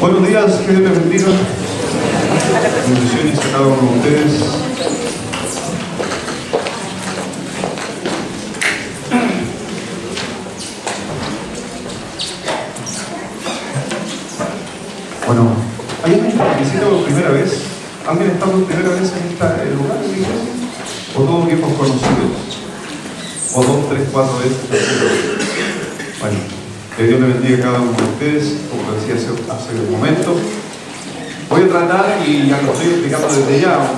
Buenos días, que Dios les bendiga. Bendiciones a cada uno de ustedes. Bueno, ¿hay alguien que visita por primera vez? ¿Alguien está por primera vez en este lugar de la iglesia? ¿O todos viejos conocidos? ¿O 2, 3, 4 veces? Bueno, que Dios le bendiga a cada uno de ustedes, como decía hace un momento. Voy a tratar, y ya lo estoy explicando desde ya,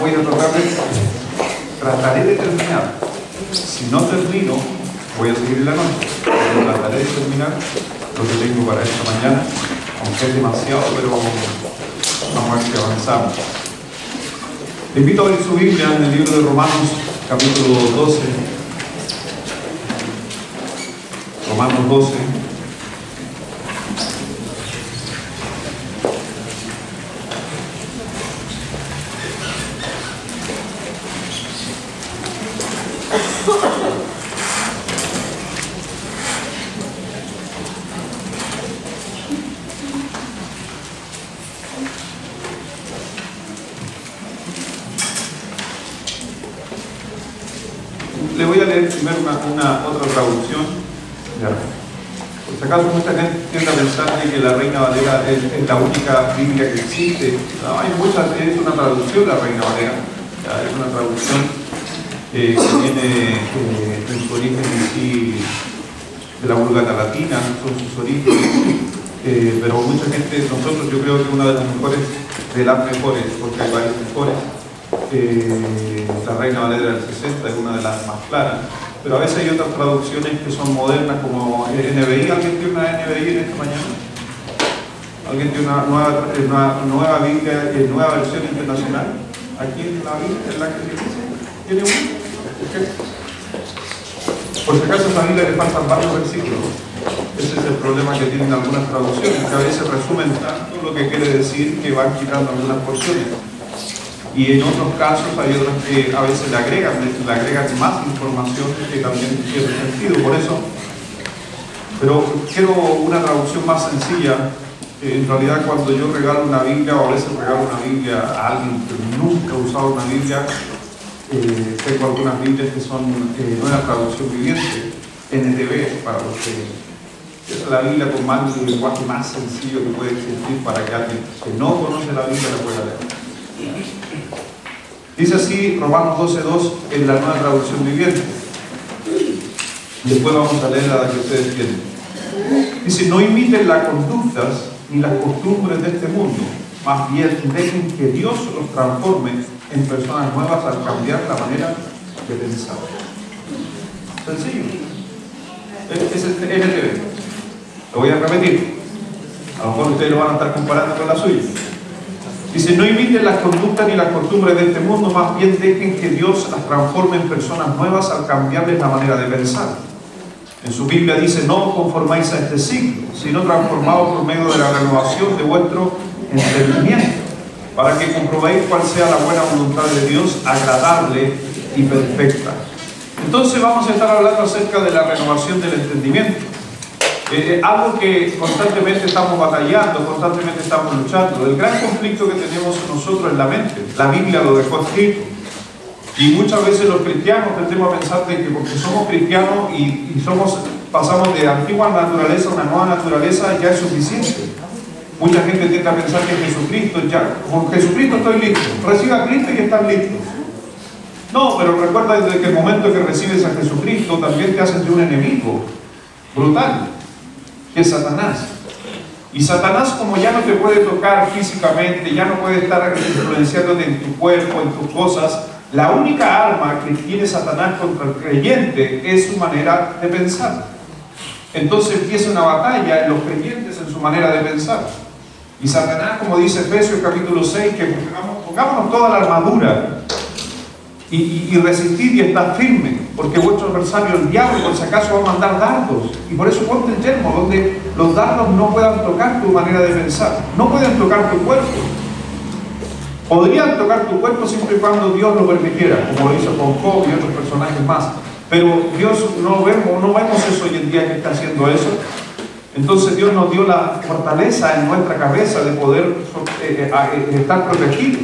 trataré de terminar. Si no termino, voy a seguir en la noche. Pero trataré de terminar lo que tengo para esta mañana, aunque es demasiado, pero vamos a ver si avanzamos. Le invito a abrir su Biblia en el libro de Romanos, capítulo 12. Romanos 12. Le voy a leer primero otra traducción. Por si acaso mucha gente tiende a pensar que la Reina Valera es la única Biblia que existe. No, hay muchas, es una traducción la Reina Valera. Es una traducción que viene en su origen en sí de la Vulgata Latina, son sus orígenes. Pero mucha gente, nosotros yo creo que una de las mejores, de las mejores, porque hay varias mejores. La Reina Valera del 60 es una de las más claras, pero a veces hay otras traducciones que son modernas como NBI. ¿Alguien tiene una NBI en esta mañana? ¿Alguien tiene una nueva Biblia, nueva versión internacional? ¿Aquí en la Biblia, en la que dice? ¿Tiene una? Okay. Por si acaso a esa Biblia le faltan varios versículos. Ese es el problema que tienen algunas traducciones, que a veces resumen tanto lo que quiere decir que van quitando algunas porciones. Y en otros casos hay otras que a veces le agregan más información que también tiene sentido. Por eso, pero quiero una traducción más sencilla. En realidad, cuando yo regalo una Biblia, o a veces regalo una Biblia a alguien que nunca ha usado una Biblia, tengo algunas Biblias que son nueva traducción viviente, NTV, para los que es la Biblia con el lenguaje más sencillo que puede existir para que alguien que no conoce la Biblia la pueda leer. Dice así Romanos 12:2 en la nueva traducción viviente. Después vamos a leer la que ustedes tienen. Dice: no imiten las conductas ni las costumbres de este mundo, más bien dejen que Dios los transforme en personas nuevas al cambiar la manera de pensar. Sencillo. Es el NTV. Lo voy a repetir. A lo mejor ustedes lo van a estar comparando con la suya. Dice: no imiten las conductas ni las costumbres de este mundo, más bien dejen que Dios las transforme en personas nuevas al cambiarles la manera de pensar. En su Biblia dice: no os conformáis a este siglo, sino transformaos por medio de la renovación de vuestro entendimiento, para que comprobéis cuál sea la buena voluntad de Dios, agradable y perfecta. Entonces vamos a estar hablando acerca de la renovación del entendimiento. Algo que constantemente estamos batallando, constantemente estamos luchando. El gran conflicto que tenemos nosotros es la mente. La Biblia lo dejó escrito. Y muchas veces los cristianos tendemos a pensar de que porque somos cristianos y pasamos de antigua naturaleza a una nueva naturaleza, ya es suficiente. Mucha gente tiende a pensar que Jesucristo ya, con Jesucristo estoy listo. Reciba a Cristo y están listos. No, pero recuerda desde que el momento que recibes a Jesucristo también te haces de un enemigo brutal, que es Satanás. Y Satanás, como ya no te puede tocar físicamente, ya no puede estar influenciándote en tu cuerpo, en tus cosas, la única arma que tiene Satanás contra el creyente es su manera de pensar. Entonces empieza una batalla en los creyentes en su manera de pensar. Y Satanás, como dice Efesios capítulo 6, que pongámonos toda la armadura y resistid y estad firme, porque vuestro adversario el diablo por si acaso va a mandar dardos, y por eso ponte el yelmo, donde los dardos no puedan tocar tu manera de pensar, no pueden tocar tu cuerpo. Podrían tocar tu cuerpo siempre y cuando Dios lo permitiera, como lo hizo con Job y otros personajes más, pero Dios no vemos eso hoy en día que está haciendo eso. Entonces Dios nos dio la fortaleza en nuestra cabeza de poder estar protegidos.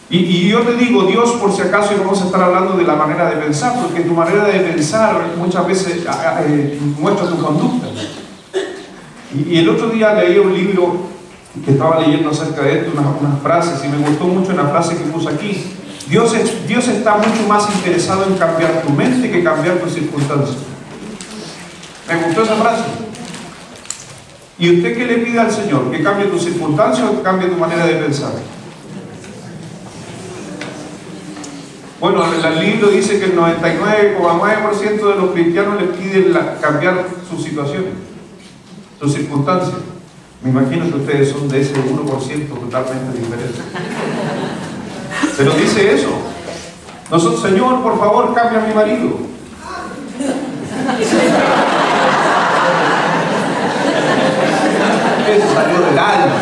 Y yo te digo, Dios, por si acaso, y vamos a estar hablando de la manera de pensar, porque tu manera de pensar muchas veces muestra tu conducta. Y el otro día leí un libro que estaba leyendo acerca de esto, unas frases, y me gustó mucho una frase que puse aquí. Dios está mucho más interesado en cambiar tu mente que cambiar tus circunstancias. Me gustó esa frase. ¿Y usted qué le pide al Señor? ¿Que cambie tus circunstancias o que cambie tu manera de pensar? Bueno, el libro dice que el 99,9% de los cristianos les piden cambiar sus situaciones, sus circunstancias. Me imagino que ustedes son de ese 1% totalmente diferente. Pero dice eso. Nosotros, Señor, por favor, cambia a mi marido. Eso salió del alma.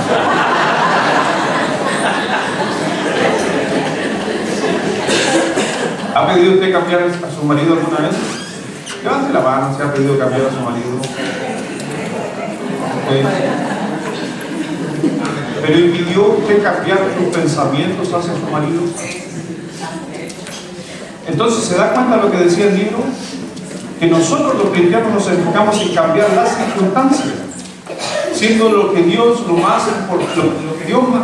¿Ha pedido usted cambiar a su marido alguna vez? Levante la mano si ha pedido cambiar a su marido. Okay. ¿Pero impidió usted cambiar sus pensamientos hacia su marido? Entonces, ¿se da cuenta de lo que decía el libro? Que nosotros los cristianos nos enfocamos en cambiar las circunstancias, siendo lo que Dios más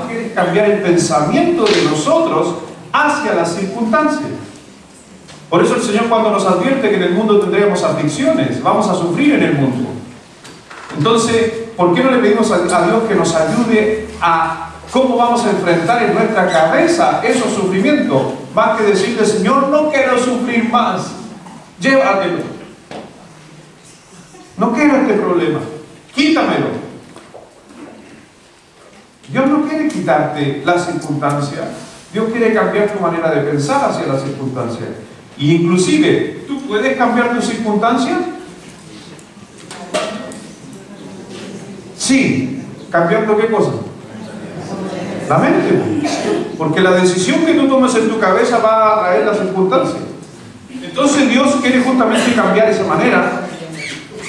quiere es cambiar el pensamiento de nosotros hacia las circunstancias. Por eso el Señor, cuando nos advierte que en el mundo tendremos aflicciones, vamos a sufrir en el mundo. Entonces, ¿por qué no le pedimos a Dios que nos ayude a cómo vamos a enfrentar en nuestra cabeza esos sufrimientos? Más que decirle, Señor, no quiero sufrir más, llévatelo. No quiero este problema, quítamelo. Dios no quiere quitarte las circunstancias, Dios quiere cambiar tu manera de pensar hacia las circunstancias. Y inclusive, ¿tú puedes cambiar tus circunstancias? Sí. ¿Cambiando qué cosa? La mente. Porque la decisión que tú tomes en tu cabeza va a traer las circunstancias. Entonces Dios quiere justamente cambiar esa manera,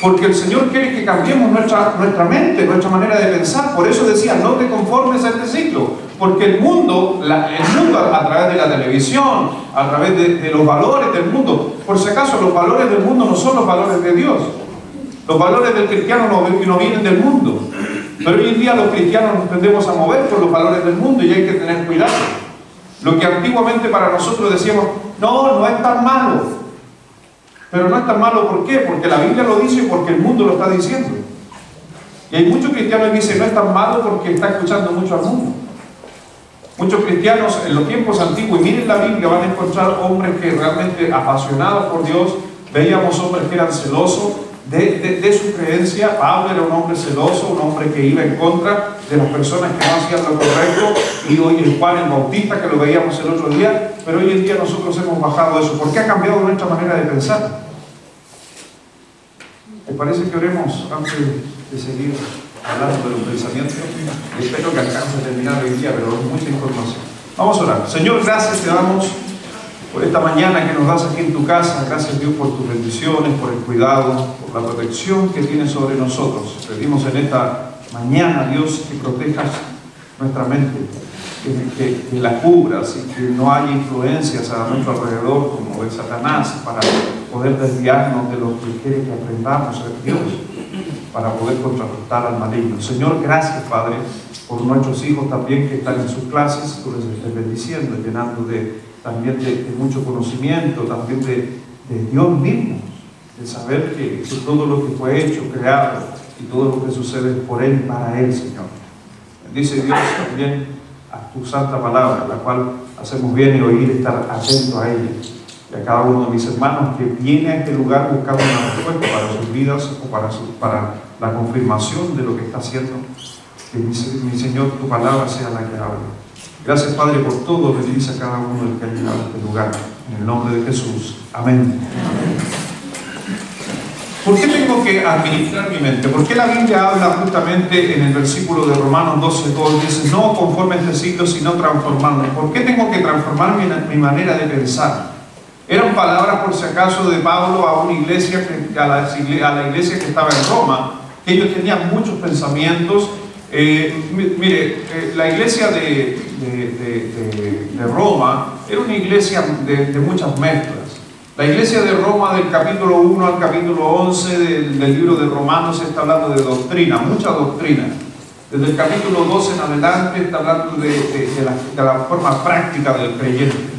porque el Señor quiere que cambiemos nuestra mente, nuestra manera de pensar. Por eso decía, no te conformes a este ciclo. Porque el mundo a través de la televisión, a través de los valores del mundo, por si acaso los valores del mundo no son los valores de Dios. Los valores del cristiano no vienen del mundo. Pero hoy en día los cristianos nos tendemos a mover por los valores del mundo y hay que tener cuidado. Lo que antiguamente para nosotros decíamos, no es tan malo. Pero no es tan malo, ¿por qué? Porque la Biblia lo dice y porque el mundo lo está diciendo. Y hay muchos cristianos que dicen, no es tan malo porque está escuchando mucho al mundo. Muchos cristianos en los tiempos antiguos, y miren la Biblia, van a encontrar hombres que realmente apasionados por Dios. Veíamos hombres que eran celosos de su creencia. Pablo era un hombre celoso, un hombre que iba en contra de las personas que no hacían lo correcto, y hoy el Juan el Bautista, que lo veíamos el otro día. Pero hoy en día nosotros hemos bajado eso. ¿Por qué ha cambiado nuestra manera de pensar? ¿Me parece que oremos antes de seguir hablando de los pensamientos? Espero que alcance a terminar hoy día, pero hay mucha información. Vamos a orar. Señor, gracias te damos por esta mañana que nos das aquí en tu casa. Gracias, Dios, por tus bendiciones, por el cuidado, por la protección que tienes sobre nosotros. Pedimos en esta mañana, Dios, que protejas nuestra mente, que la cubras y que no haya influencias a nuestro alrededor como el Satanás para poder desviarnos de lo que quiere que aprendamos de Dios, para poder contrarrestar al maligno. Señor, gracias, Padre, por nuestros hijos también que están en sus clases. Tú les estés bendiciendo, llenando también de mucho conocimiento, también de Dios mismo, de saber que todo lo que fue hecho, creado, y todo lo que sucede es por Él y para Él, Señor. Bendice, Dios, también a tu santa palabra, la cual hacemos bien en oír, estar atento a ella. Y a cada uno de mis hermanos que viene a este lugar buscando una respuesta para sus vidas o para la confirmación de lo que está haciendo. Que mi Señor, tu palabra sea la que hable. Gracias, Padre, por todo. Bendice a cada uno del que ha llegado a este lugar. En el nombre de Jesús. Amén. ¿Por qué tengo que administrar mi mente? ¿Por qué la Biblia habla justamente en el versículo de Romanos 12:2? Dice, no conforme a este siglo, sino transformarme. ¿Por qué tengo que transformar mi manera de pensar? Eran palabras, por si acaso, de Pablo a una iglesia, a la iglesia que estaba en Roma, que ellos tenían muchos pensamientos. Mire, la iglesia de Roma era una iglesia de muchas mezclas. La iglesia de Roma, del capítulo 1 al capítulo 11 del libro de Romanos, está hablando de doctrina, mucha doctrina. Desde el capítulo 12 en adelante está hablando de la forma práctica del creyente.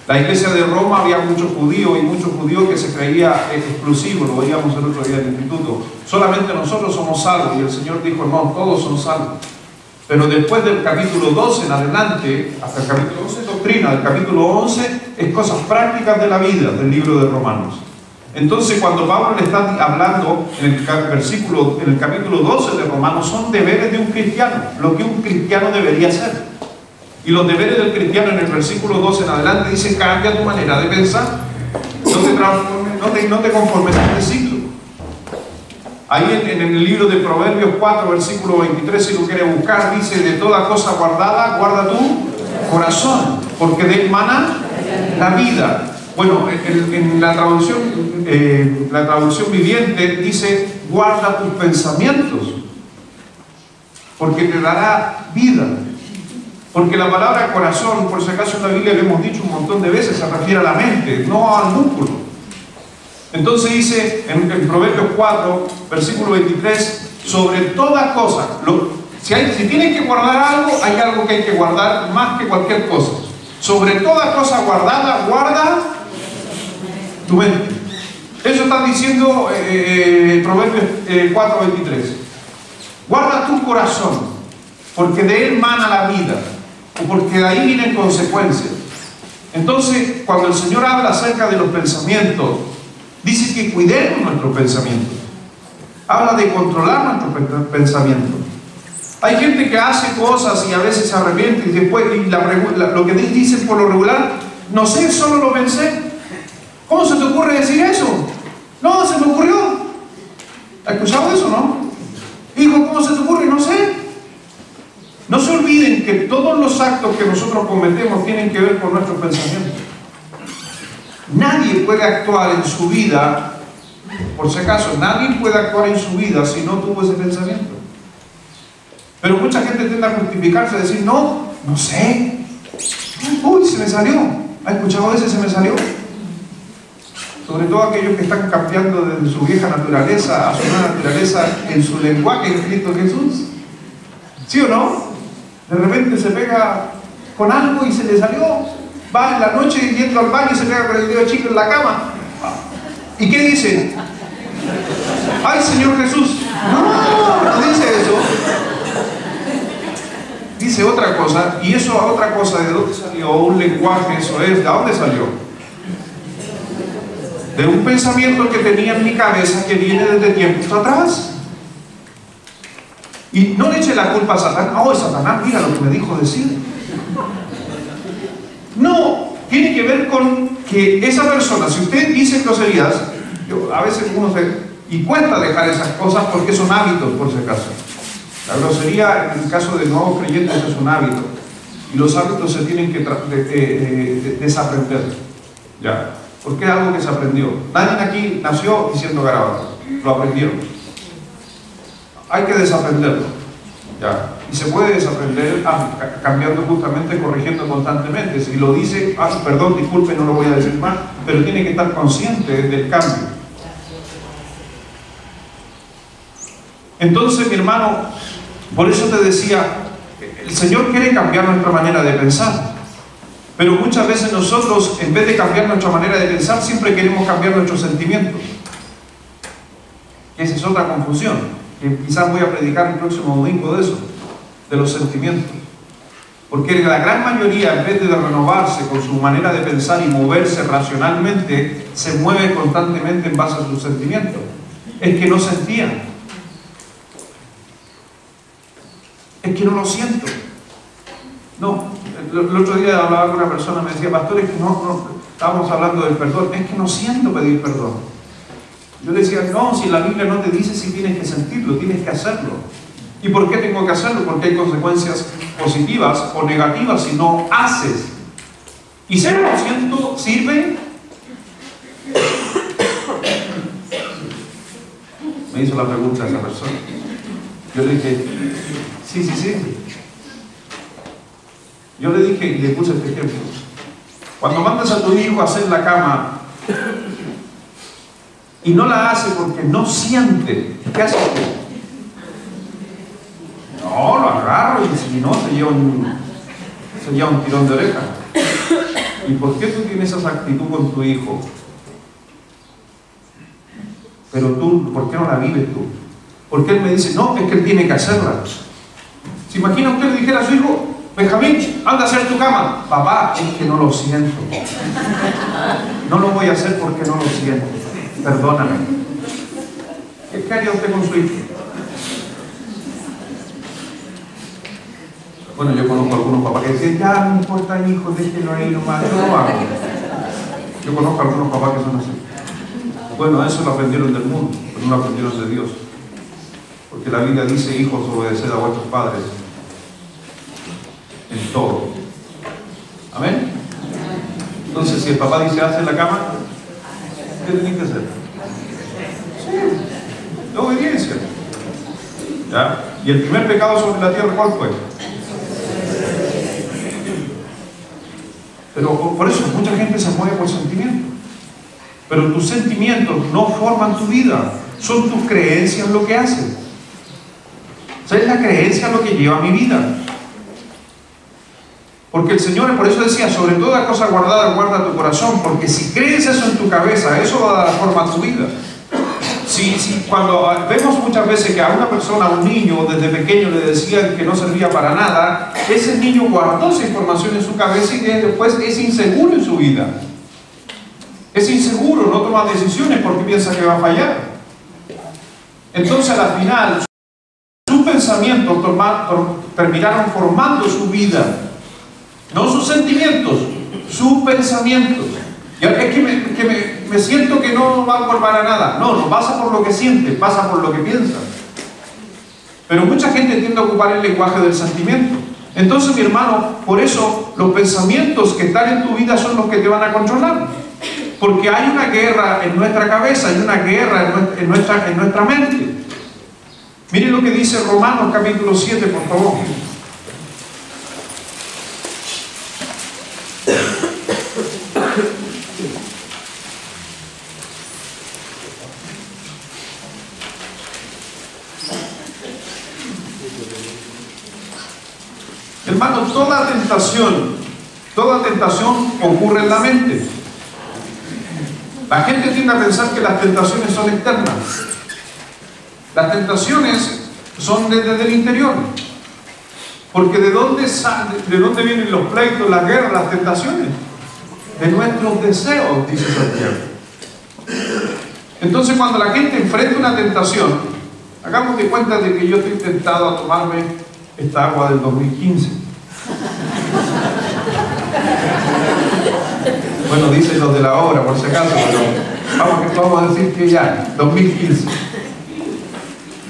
La iglesia de Roma había muchos judíos, y muchos judíos que se creía exclusivos, lo veíamos el otro día en el instituto. Solamente nosotros somos salvos, y el Señor dijo, no, todos son salvos. Pero después del capítulo 12 en adelante, hasta el capítulo 11 es doctrina, del capítulo 11 es cosas prácticas de la vida, del libro de Romanos. Entonces, cuando Pablo le está hablando en el capítulo 12 de Romanos, son deberes de un cristiano, lo que un cristiano debería hacer. Y los deberes del cristiano en el versículo 12 en adelante dice: cambia tu manera de pensar, no te conformes a este siglo. Ahí en el libro de Proverbios 4, versículo 23, si lo quieres buscar, dice: de toda cosa guardada, guarda tu corazón, porque de él mana la vida. Bueno, en la traducción viviente dice: guarda tus pensamientos, porque te dará vida. Porque la palabra corazón, por si acaso en la Biblia lo hemos dicho un montón de veces, se refiere a la mente, no al músculo. Entonces dice en Proverbios 4, versículo 23, sobre toda cosa, si tienes que guardar algo, hay algo que hay que guardar más que cualquier cosa. Sobre toda cosa guardada, guarda tu mente. Eso está diciendo Proverbios 4, 23. Guarda tu corazón, porque de él mana la vida, o porque de ahí vienen consecuencias. Entonces, cuando el Señor habla acerca de los pensamientos, dice que cuidemos nuestros pensamientos. Habla de controlar nuestros pensamientos. Hay gente que hace cosas y a veces se arrepiente, y después lo que dicen por lo regular: no sé, solo lo pensé. ¿Cómo se te ocurre decir eso? No, se me ocurrió. ¿Has escuchado eso, no? Hijo, ¿cómo se te ocurre? No sé. No se olviden que todos los actos que nosotros cometemos tienen que ver con nuestros pensamientos. Nadie puede actuar en su vida, por si acaso, nadie puede actuar en su vida si no tuvo ese pensamiento. Pero mucha gente tiende a justificarse, a decir: no sé. Uy, se me salió. ¿Ha escuchado ese? Se me salió. Sobre todo aquellos que están cambiando de su vieja naturaleza a su nueva naturaleza en su lenguaje en Cristo Jesús. ¿Sí o no? De repente se pega con algo y se le salió. Va en la noche y entra al baño y se pega con el dedo chico en la cama. ¿Y qué dice? ¡Ay, Señor Jesús! No dice eso. Dice otra cosa. Y eso a otra cosa, ¿de dónde salió? Un lenguaje, eso es. ¿De dónde salió? De un pensamiento que tenía en mi cabeza que viene desde tiempos atrás. Y no le eche la culpa a Satanás. Oh, Satanás, mira lo que me dijo decir. No, tiene que ver con que esa persona, si usted dice groserías, a veces uno y cuesta dejar esas cosas porque son hábitos, por si acaso. La grosería, en el caso de nuevos creyentes, es un hábito. Y los hábitos se tienen que desaprender. ¿Ya? Porque es algo que se aprendió. Nadie aquí nació diciendo garabatos. Lo aprendieron. Hay que desaprenderlo. ¿Ya? Y se puede desaprender cambiando, justamente, corrigiendo constantemente. Si lo dice, perdón, disculpe, no lo voy a decir más, pero tiene que estar consciente del cambio. Entonces, mi hermano, por eso te decía, el Señor quiere cambiar nuestra manera de pensar. Pero muchas veces nosotros, en vez de cambiar nuestra manera de pensar, siempre queremos cambiar nuestros sentimientos. Esa es otra confusión, que quizás voy a predicar el próximo domingo de eso, de los sentimientos. Porque la gran mayoría, en vez de renovarse con su manera de pensar y moverse racionalmente, se mueve constantemente en base a sus sentimientos. Es que no sentían. Es que no lo siento. No, el otro día hablaba con una persona, me decía: pastor, es que no, estábamos hablando del perdón, es que no siento pedir perdón. Yo le decía: no, si la Biblia no te dice si tienes que sentirlo, tienes que hacerlo. ¿Y por qué tengo que hacerlo? Porque hay consecuencias positivas o negativas si no haces. Y si no lo siento, ¿sirve? Me hizo la pregunta a esa persona. Yo le dije, sí. Yo le dije y le puse este ejemplo. Cuando mandas a tu hijo a hacer la cama y no la hace porque no siente, ¿qué haces tú? No, lo agarro y si no, se lleva un tirón de oreja. ¿Y por qué tú tienes esa actitud con tu hijo? Pero tú, ¿por qué no la vives tú? Porque él me dice, no, es que él tiene que hacerla. ¿Se imagina usted le dijera a su hijo, Benjamín, anda a hacer tu cama? Papá, es que no lo siento. No lo voy a hacer porque no lo siento. Perdóname. ¿Qué haría usted con su hijo? Bueno, yo conozco a algunos papás que dicen, ya no importa, hijo, déjelo ahí nomás. Yo no lo hago. Yo conozco a algunos papás que son así. Bueno, eso lo aprendieron del mundo, pero no lo aprendieron de Dios. Porque la Biblia dice, hijos, obedeced a vuestros padres en todo. ¿Amén? Entonces, si el papá dice, haz la cama, ¿qué tenés que hacer? Sí, la obediencia. ¿Ya? Y el primer pecado sobre la tierra, ¿cuál fue? Pero por eso mucha gente se mueve por sentimientos. Pero tus sentimientos no forman tu vida. Son tus creencias lo que hacen. O sea, es la creencia lo que lleva mi vida. Porque el Señor, por eso decía, sobre toda cosa guardada, guarda tu corazón. Porque si crees eso en tu cabeza, eso va a dar forma a tu vida. Cuando vemos muchas veces que a una persona, a un niño, desde pequeño le decían que no servía para nada, ese niño guardó esa información en su cabeza y después es inseguro en su vida. Es inseguro, no toma decisiones porque piensa que va a fallar. Entonces, al final, sus pensamientos terminaron formando su vida. No sus sentimientos, sus pensamientos. Y es que me siento que no va a formar a nada. No pasa por lo que siente, pasa por lo que piensa. Pero mucha gente tiende a ocupar el lenguaje del sentimiento. Entonces, mi hermano, por eso los pensamientos que están en tu vida son los que te van a controlar. Porque hay una guerra en nuestra cabeza, hay una guerra en nuestra mente. Miren lo que dice Romanos capítulo 7, por favor. Hermano, toda tentación ocurre en la mente. La gente tiende a pensar que las tentaciones son externas. Las tentaciones son desde el interior. Porque ¿de dónde vienen los pleitos, las guerras, las tentaciones? De nuestros deseos, dice Santiago. Entonces, cuando la gente enfrenta una tentación, hagamos de cuenta de que yo estoy tentado a tomarme esta agua del 2015. Bueno, dicen los de la obra, por si acaso, pero vamos a decir que ya, 2015.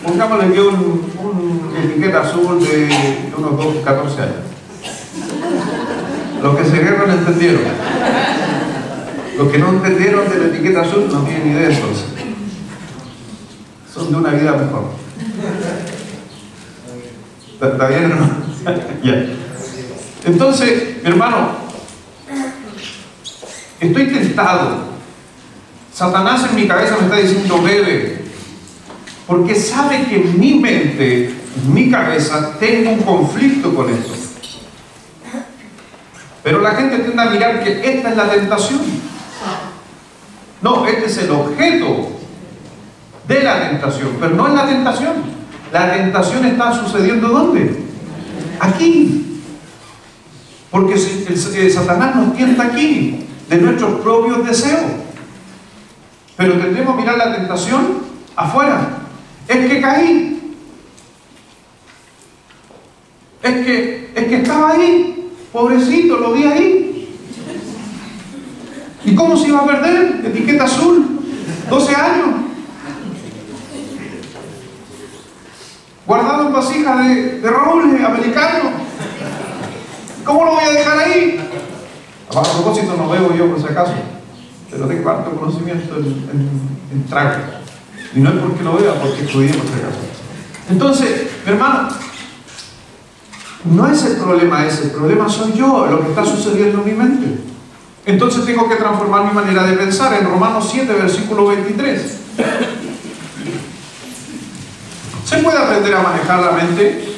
Pongámosle que una etiqueta azul de unos 12, 14 años. Los que se rieron entendieron. Los que no entendieron de la etiqueta azul no tienen idea de eso. Son de una vida mejor. ¿Está bien, hermano? Ya. Entonces, mi hermano, estoy tentado. Satanás en mi cabeza me está diciendo, bebe. Porque sabe que en mi mente, en mi cabeza, tengo un conflicto con esto. Pero la gente tiende a mirar que esta es la tentación. No, este es el objeto de la tentación, pero no es la tentación. La tentación está sucediendo ¿dónde? Aquí. Porque Satanás nos tienta aquí, de nuestros propios deseos. Pero tendremos a mirar la tentación afuera. Es que caí. Es que estaba ahí. Pobrecito, lo vi ahí. ¿Y cómo se iba a perder? Etiqueta azul. 12 años. Guardado en vasija de roble americano. ¿Cómo lo voy a dejar ahí? A propósito, no bebo yo por si acaso, pero tengo harto conocimiento en trago. Y no es porque lo vea, porque estudié por si acaso. Entonces, mi hermano, no es el problema ese, el problema soy yo, lo que está sucediendo en mi mente. Entonces tengo que transformar mi manera de pensar. En Romanos 7, versículo 23. ¿Se puede aprender a manejar la mente?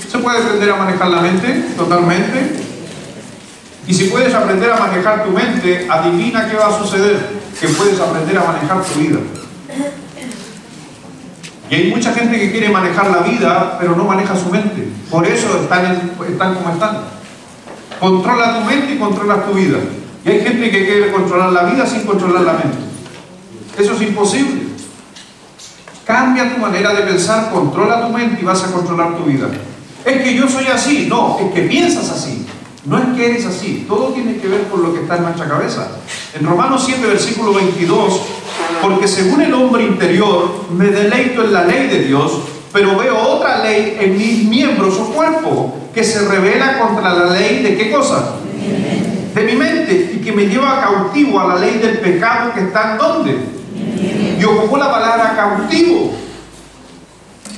¿Se puede aprender a manejar la mente? Totalmente. Y si puedes aprender a manejar tu mente, adivina qué va a suceder. Que puedes aprender a manejar tu vida. Y hay mucha gente que quiere manejar la vida, pero no maneja su mente. Por eso están como están. Controla tu mente y controla tu vida. Y hay gente que quiere controlar la vida sin controlar la mente. Eso es imposible. Cambia tu manera de pensar, controla tu mente y vas a controlar tu vida. Es que yo soy así. No, es que piensas así. No es que eres así. Todo tiene que ver con lo que está en nuestra cabeza. En Romanos 7, versículo 22, porque según el hombre interior me deleito en la ley de Dios, pero veo otra ley en mis miembros o cuerpo, que se revela contra la ley de ¿qué cosa? De mi mente, y que me lleva cautivo a la ley del pecado que está en ¿dónde? Y ocupó la palabra cautivo.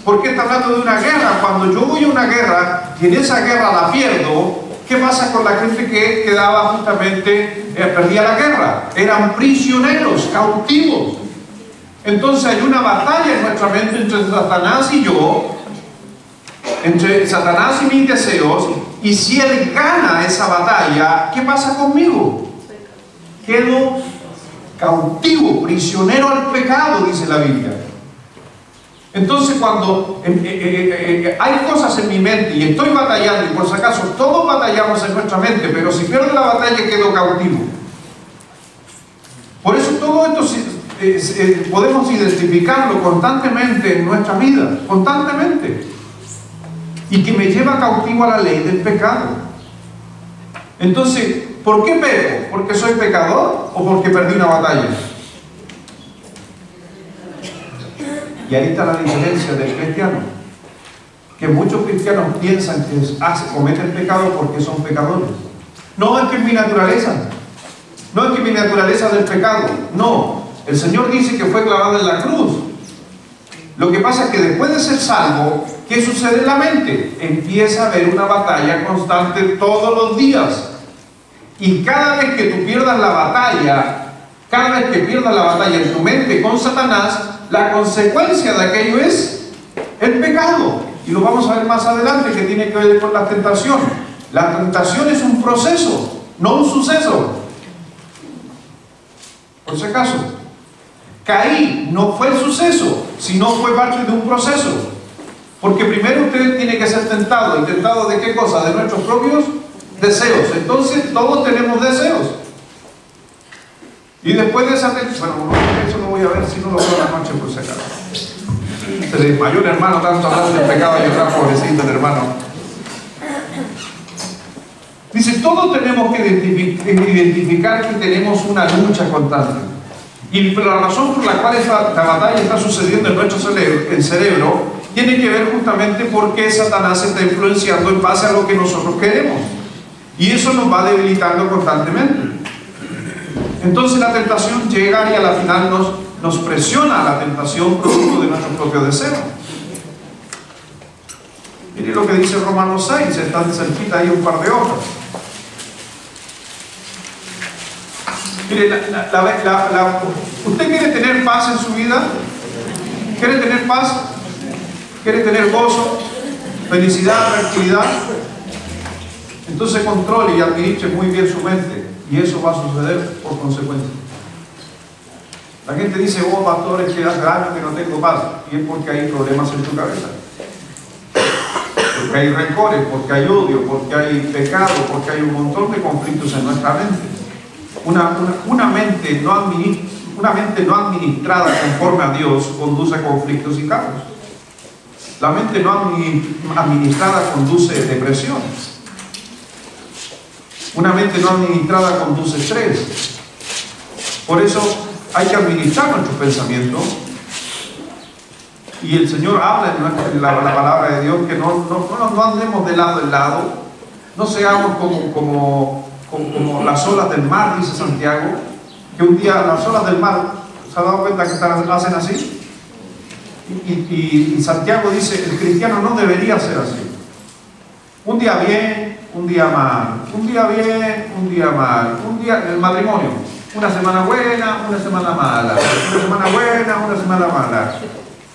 ¿Por qué está hablando de una guerra? Cuando yo voy a una guerra y en esa guerra la pierdo, ¿qué pasa con la gente que quedaba justamente, perdía la guerra? Eran prisioneros, cautivos. Entonces hay una batalla en nuestra mente entre Satanás y yo, entre Satanás y mis deseos, y si él gana esa batalla, ¿qué pasa conmigo? Quedo cautivo, prisionero al pecado, dice la Biblia. Entonces cuando hay cosas en mi mente y estoy batallando, y por si acaso todos batallamos en nuestra mente, pero si pierdo la batalla quedo cautivo. Por eso todo esto podemos identificarlo constantemente en nuestra vida, constantemente, y que me lleva cautivo a la ley del pecado. Entonces, ¿por qué peco? ¿Porque soy pecador o porque perdí una batalla? Y ahí está la diferencia del cristiano, que muchos cristianos piensan que cometen pecado porque son pecadores. No es que es mi naturaleza, no es que mi naturaleza del pecado, no. El Señor dice que fue clavado en la cruz. Lo que pasa es que después de ser salvo, ¿qué sucede en la mente? Empieza a haber una batalla constante todos los días. Y cada vez que tú pierdas la batalla, cada vez que pierdas la batalla en tu mente con Satanás, la consecuencia de aquello es el pecado. Y lo vamos a ver más adelante, que tiene que ver con la tentación. La tentación es un proceso, no un suceso. Por si acaso, Caín no fue el suceso, sino fue parte de un proceso. Porque primero usted tiene que ser tentado. ¿Y tentado de qué cosa? De nuestros propios deseos. Entonces todos tenemos deseos. Y después de esa tentación, bueno, eso lo voy a ver si no lo veo la noche por si acaso. Se desmayó el hermano tanto hablando del pecado y otra, pobrecito el hermano. Dice, todos tenemos que identificar que tenemos una lucha constante. Y la razón por la cual la batalla está sucediendo en nuestro cerebro tiene que ver justamente porque Satanás está influenciando en base a lo que nosotros queremos. Y eso nos va debilitando constantemente. Entonces la tentación llega y a la final nos presiona la tentación producto de nuestro propio deseo. Mire lo que dice Romanos 6, está cerquita ahí un par de hojas. Mire, ¿usted quiere tener paz en su vida? ¿Quiere tener paz? ¿Quiere tener gozo, felicidad, tranquilidad? Entonces controle y administre muy bien su mente, y eso va a suceder por consecuencia. La gente dice, oh pastor, es que hace años que no tengo paz, y es porque hay problemas en tu cabeza. Porque hay rencores, porque hay odio, porque hay pecado, porque hay un montón de conflictos en nuestra mente. Una mente no administrada conforme a Dios conduce a conflictos y caos. La mente no administrada conduce depresión. Una mente no administrada conduce estrés. Por eso hay que administrar nuestros pensamientos. Y el Señor habla en la palabra de Dios que no andemos de lado en lado. No seamos como las olas del mar, dice Santiago, que un día las olas del mar ¿Se ha dado cuenta que hacen así? Y Santiago dice, el cristiano no debería ser así. Un día bien, un día mal, un día bien, un día mal, un día, el matrimonio, una semana buena, una semana mala, una semana buena, una semana mala,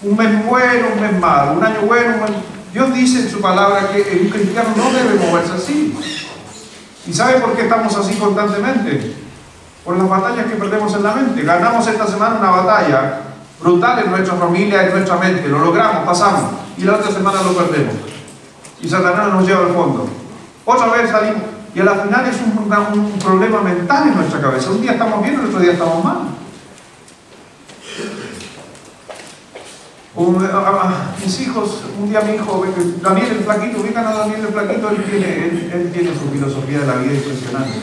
un mes bueno, un mes malo, un año bueno, un año... Dios dice en su palabra que un cristiano no debe moverse así. ¿Y sabe por qué estamos así constantemente? Por las batallas que perdemos en la mente. Ganamos esta semana una batalla brutal en nuestra familia, en nuestra mente, lo logramos, pasamos, y la otra semana lo perdemos. Y Satanás nos lleva al fondo. Otra vez salimos, y a la final es un problema mental en nuestra cabeza. Un día estamos bien, el otro día estamos mal. Mis hijos, un día mi hijo, Daniel el flaquito, ubican a Daniel el flaquito, él tiene su filosofía de la vida impresionante.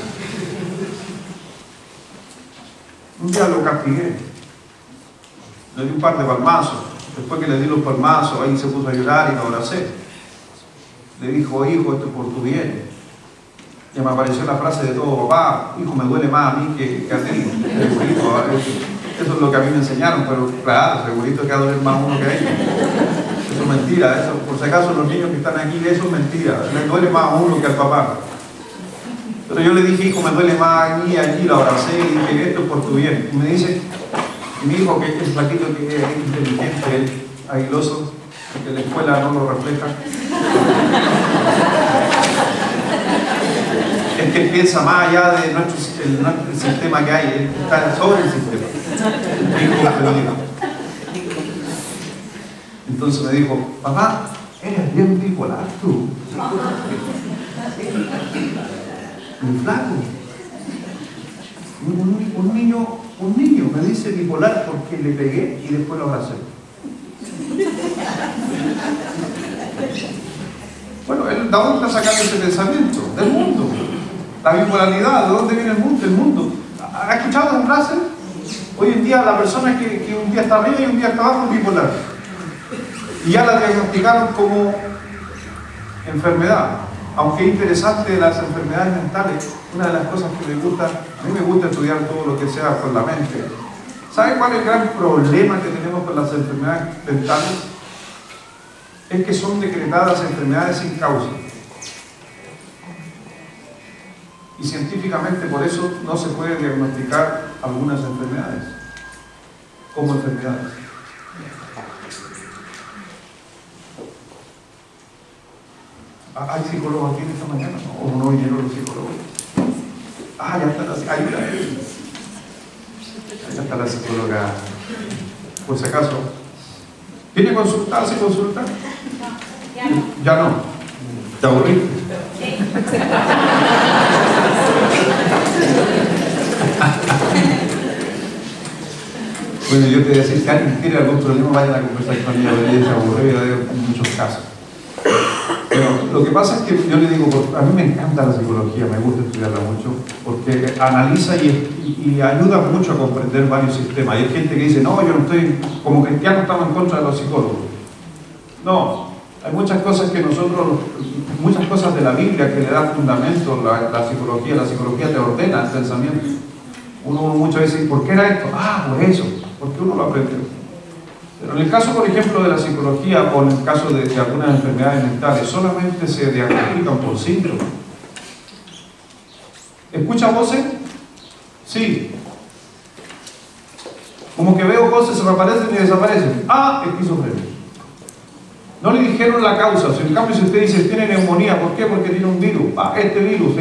Un día lo castigué, le di un par de palmazos. Después que le di los palmazos, ahí se puso a llorar y lo abracé. Le dijo, hijo, esto es por tu bien. Y me apareció la frase de todo, papá, hijo, me duele más a mí que a ti. Eso es lo que a mí me enseñaron, pero claro, segurito que va a doler más a uno que a ellos. Eso es mentira, eso, por si acaso los niños que están aquí, eso es mentira. Le duele más a uno que al papá. Pero yo le dije, hijo, me duele más a mí, allí lo abracé y dije, esto es por tu bien. Y me dice, mi hijo, que es flaquito, que es inteligente, aguiloso, que la escuela no lo refleja. Es que él piensa más allá de el sistema que hay, él está sobre el sistema. Entonces me dijo, papá, eres bien bipolar tú. Muy flaco. Un niño me dice bipolar porque le pegué y después lo abracé. Bueno, ¿de dónde está sacando ese pensamiento? Del mundo. La bipolaridad, ¿de dónde viene el mundo? El mundo. ¿Ha escuchado esa frase? Hoy en día la persona que un día está arriba y un día está abajo es bipolar. Y ya la diagnosticaron como enfermedad. Aunque es interesante las enfermedades mentales, una de las cosas que me gusta, a mí me gusta estudiar todo lo que sea con la mente. ¿Sabe cuál es el gran problema que tenemos con las enfermedades mentales? Es que son decretadas enfermedades sin causa. Y científicamente por eso no se puede diagnosticar algunas enfermedades como enfermedades. ¿Hay psicólogos aquí esta mañana? ¿O no vinieron los psicólogos? Ah, ya está ahí está la psicóloga. Por si acaso. ¿Quiere consultar? ¿Se consulta? Ya no. ¿Te aburrí? Bueno, yo te voy a decir, si alguien tiene algún problema, vayan a conversar con ella, porque ella se aburrió en muchos casos. Pero lo que pasa es que yo le digo, a mí me encanta la psicología, me gusta estudiarla mucho, porque analiza y ayuda mucho a comprender varios sistemas. Y hay gente que dice, no, yo no estoy, como cristiano estamos en contra de los psicólogos. No, hay muchas cosas que nosotros, muchas cosas de la Biblia que le dan fundamento la psicología te ordena el pensamiento. Uno muchas veces dice, ¿por qué era esto? Ah, por eso, porque uno lo aprendió. Pero en el caso, por ejemplo, de la psicología o en el caso de algunas enfermedades mentales, solamente se diagnostican por síntomas. ¿Escucha voces? Sí. Como que veo voces, se me aparecen y desaparecen. Ah, esquizofrenia. No le dijeron la causa. En cambio, si usted dice, tiene neumonía, ¿por qué? Porque tiene un virus. Ah, este virus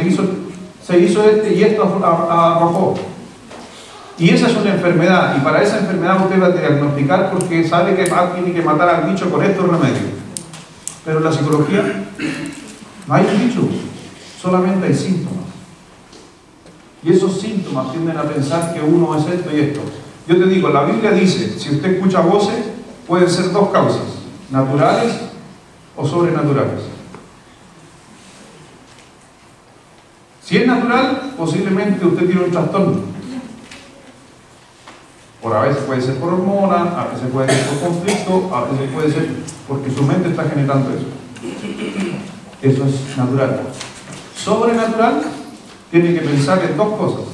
se hizo este y esto arrojó. Y esa es una enfermedad, y para esa enfermedad usted va a diagnosticar porque sabe que tiene que matar al bicho con estos remedios. Pero en la psicología no hay un bicho, solamente hay síntomas. Y esos síntomas tienden a pensar que uno es esto y esto. Yo te digo, la Biblia dice, si usted escucha voces, pueden ser dos causas, naturales o sobrenaturales. Si es natural, posiblemente usted tiene un trastorno. Por a veces puede ser por hormonas, a veces puede ser por conflicto, a veces puede ser porque su mente está generando eso. Eso es natural. Sobrenatural tiene que pensar en dos cosas.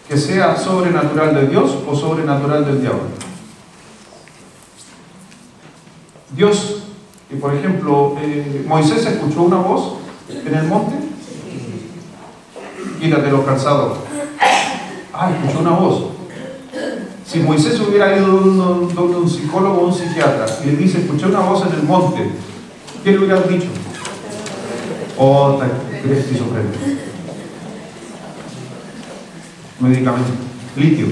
que sea sobrenatural de Dios o sobrenatural del diablo. Dios, y por ejemplo, Moisés escuchó una voz en el monte. Quítate los calzados. Escuchó una voz. Si Moisés hubiera ido donde un psicólogo o un psiquiatra y le dice, escuché una voz en el monte, ¿qué le hubieran dicho? Tienes esquizofrenia. Medicamento. Litio.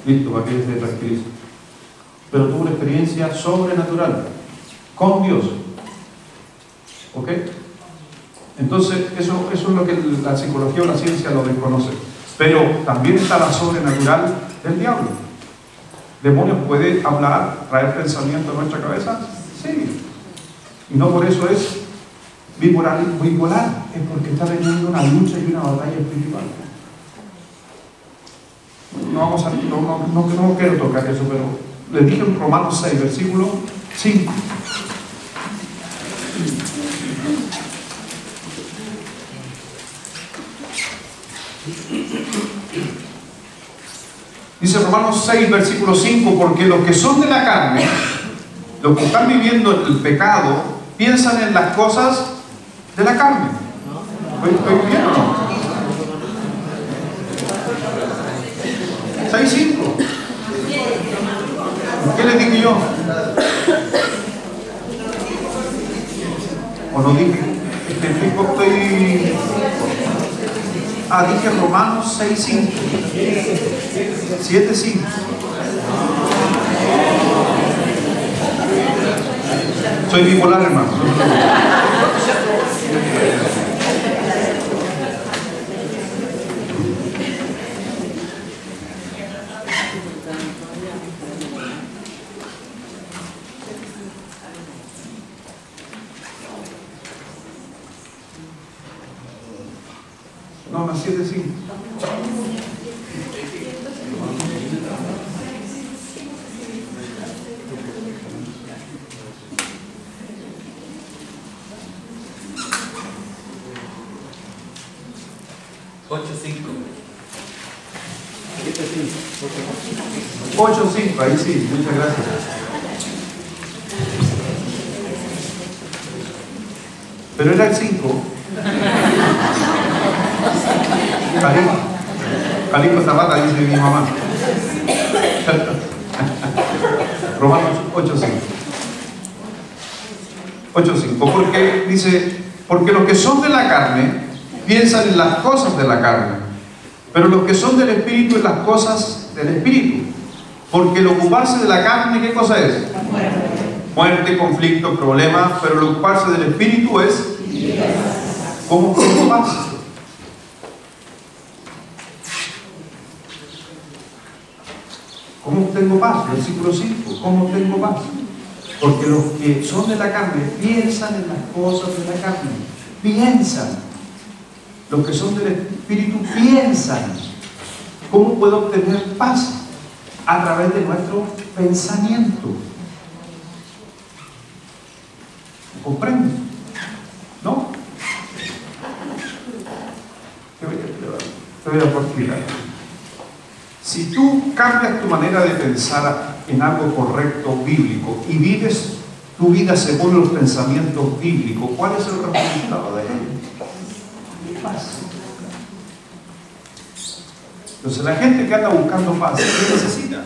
Listo, para que se tranquilice. Pero tuvo una experiencia sobrenatural con Dios. ¿Ok? Entonces, eso es lo que la psicología o la ciencia lo desconoce. Pero también está la sobrenatural del diablo. ¿Demonios puede hablar, traer pensamiento a nuestra cabeza? Sí. Y no por eso es bipolar, es porque está teniendo una lucha y una batalla espiritual. No quiero tocar eso, pero le dije en Romanos 6, versículo 5. Dice Romanos 6, versículo 5, porque los que son de la carne, los que están viviendo el pecado, piensan en las cosas de la carne. ¿Estoy bien o no? 6, 5. ¿Qué les dije yo? ¿O no dije? Dije Romanos 6, 5. 7, 5. Soy bipolar, hermano. No, 7, 5. Ocho, 5, ahí sí, muchas gracias. Pero era el 5. Calico Zapata, dice mi mamá. Romanos 8:5. 8:5. Porque dice, porque los que son de la carne piensan en las cosas de la carne, pero los que son del Espíritu en las cosas del Espíritu. Porque el ocuparse de la carne, ¿qué cosa es? Muerte, conflicto, problema. Pero el ocuparse del Espíritu es ¿cómo tengo paz? ¿Cómo tengo paz? Versículo 5. ¿Cómo tengo paz? Porque los que son de la carne piensan en las cosas de la carne. Piensan. Los que son del Espíritu piensan. ¿Cómo puedo obtener paz? A través de nuestro pensamiento. ¿Comprende? ¿No? Te voy a explicar. Si tú cambias tu manera de pensar en algo correcto, bíblico, y vives tu vida según los pensamientos bíblicos, ¿cuál es el resultado de ello? Paz. Entonces la gente que anda buscando paz, ¿qué necesita?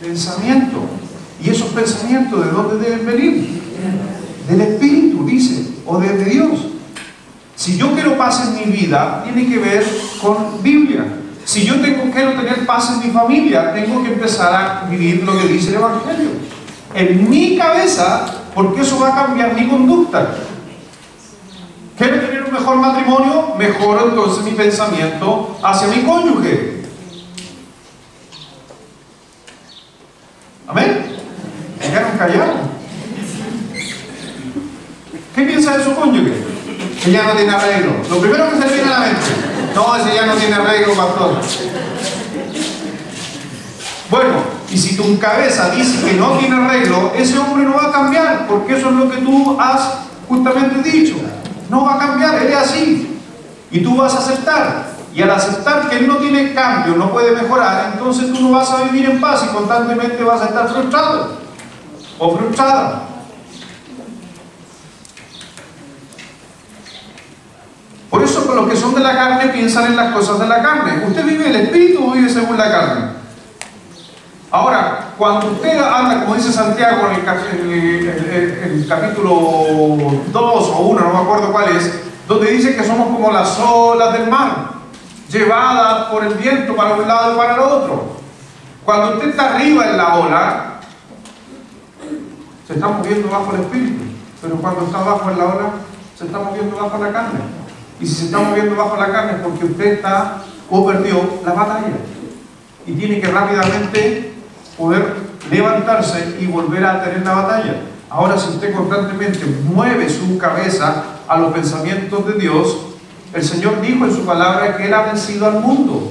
Pensamiento. ¿Y esos pensamientos de dónde deben venir? Del Espíritu, dice, o de Dios. Si yo quiero paz en mi vida, tiene que ver con Biblia. Si yo quiero tener paz en mi familia, tengo que empezar a vivir lo que dice el Evangelio. En mi cabeza, porque eso va a cambiar mi conducta. ¿Quiero tener un mejor matrimonio? Mejoro entonces mi pensamiento hacia mi cónyuge. ¿Amén? ¿Me quedaron callados? ¿Qué piensa de su cónyuge? Que ya no tiene arreglo. Lo primero que se le viene a la mente. No, ese ya no tiene arreglo, pastor. Bueno, y si tu cabeza dice que no tiene arreglo, ese hombre no va a cambiar, porque eso es lo que tú has justamente dicho. No va a cambiar, él es así. Y tú vas a aceptar. Y al aceptar que Él no tiene cambio, no puede mejorar, entonces tú no vas a vivir en paz y constantemente vas a estar frustrado o frustrada. Por eso, con los que son de la carne piensan en las cosas de la carne. ¿Usted vive el espíritu o vive según la carne? Ahora, cuando usted anda, como dice Santiago en el capítulo 2 o 1, no me acuerdo cuál es, donde dice que somos como las olas del mar, llevadas por el viento para un lado y para el otro. Cuando usted está arriba en la ola, se está moviendo bajo el espíritu, pero cuando está abajo en la ola, se está moviendo bajo la carne. Y si se está moviendo bajo la carne es porque usted está o perdió la batalla y tiene que rápidamente poder levantarse y volver a tener la batalla. Ahora, si usted constantemente mueve su cabeza a los pensamientos de Dios, el Señor dijo en su palabra que Él ha vencido al mundo.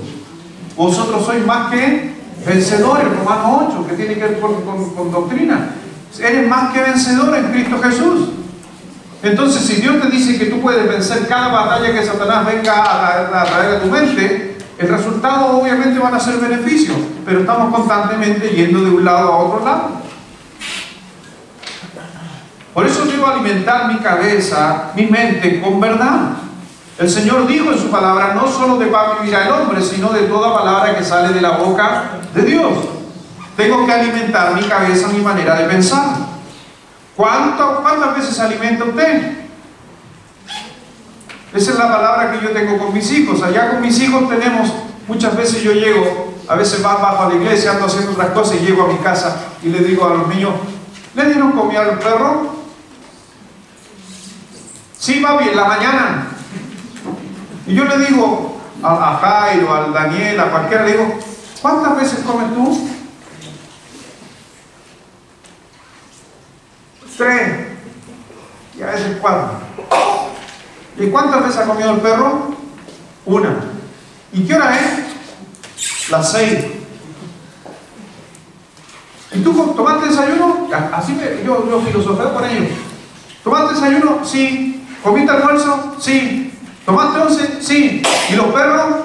Vosotros sois más que vencedores, Romanos 8, que tiene que ver con doctrina. Eres más que vencedor en Cristo Jesús. Entonces, si Dios te dice que tú puedes vencer cada batalla que Satanás venga a traer a tu mente, el resultado obviamente van a ser beneficios, pero estamos constantemente yendo de un lado a otro lado. Por eso debo alimentar mi cabeza, mi mente con verdad. El Señor dijo en su palabra, no solo de pan vivirá el hombre, sino de toda palabra que sale de la boca de Dios. Tengo que alimentar mi cabeza, mi manera de pensar. ¿Cuántas veces se alimenta usted? Esa es la palabra que yo tengo con mis hijos. Allá con mis hijos tenemos, muchas veces yo llego, a veces más bajo a la iglesia, ando haciendo otras cosas y llego a mi casa y le digo a los niños, ¿le dieron comida al perro? Sí, papi, en la mañana. Y yo le digo a Jairo, al Daniel, a cualquiera, le digo, ¿cuántas veces comes tú? 3 y a veces 4. ¿Y cuántas veces ha comido el perro? 1. ¿Y qué hora es? Las 6. ¿Y tú tomaste desayuno? Así yo filosofé con ellos. ¿Tomaste desayuno? Sí. ¿Comiste almuerzo? Sí. ¿Tomaste 11? Sí. ¿Y los perros?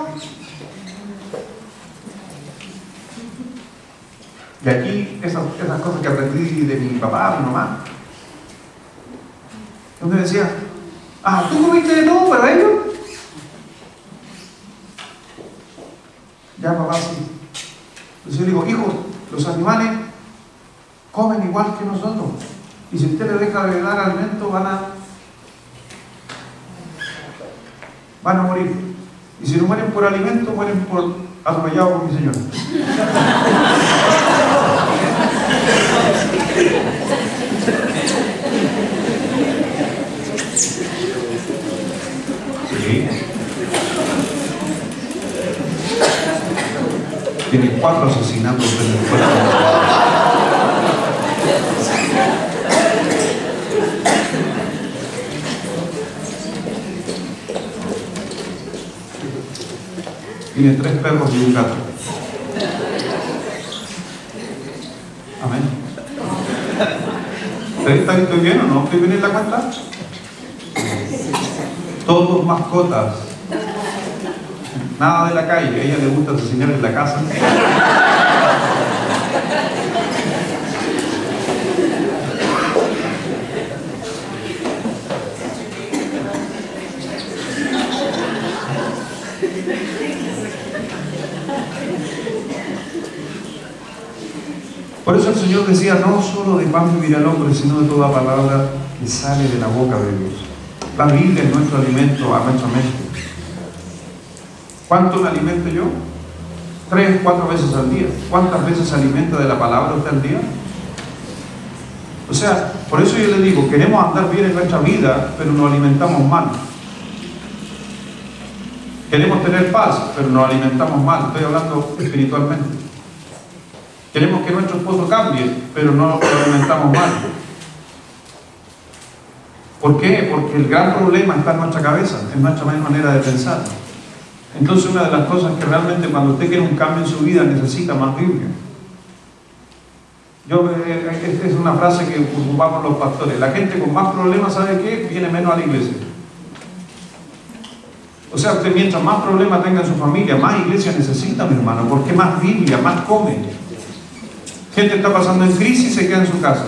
Y aquí esas cosas que aprendí de mi papá, mi mamá, donde decía, ¿tú comiste de todo para ellos? Ya, papá, sí. Entonces yo digo, hijo, los animales comen igual que nosotros. Y si usted le deja de dar alimento, van a morir. Y si no mueren por alimento, mueren por atropellados por mi Señor. Sí. Tiene 4 asesinatos en el cuerpo. Tiene 3 perros y un gato. Amén. ¿Estoy bien o no? ¿Estoy bien en la cuenta? Todos mascotas. Nada de la calle. A ella le gusta asesinar en la casa. Por eso el Señor decía, no solo de pan vivirá el hombre, sino de toda palabra que sale de la boca de Dios. La Biblia es nuestro alimento a nuestra mente. ¿Cuánto me alimento yo? 3, 4 veces al día. ¿Cuántas veces se alimenta de la palabra usted al día? O sea, por eso yo le digo, queremos andar bien en nuestra vida, pero nos alimentamos mal. Queremos tener paz, pero nos alimentamos mal. Estoy hablando espiritualmente. Queremos que nuestro esposo cambie, pero no lo alimentamos mal. ¿Por qué? Porque el gran problema está en nuestra cabeza, en nuestra manera de pensar. Entonces, una de las cosas que realmente cuando usted quiere un cambio en su vida necesita más Biblia. Esta es una frase que ocupamos los pastores. La gente con más problemas, ¿sabe qué? Viene menos a la iglesia. O sea, usted mientras más problemas tenga en su familia, más iglesia necesita, mi hermano, porque más Biblia, más come. Gente está pasando en crisis y se queda en su casa.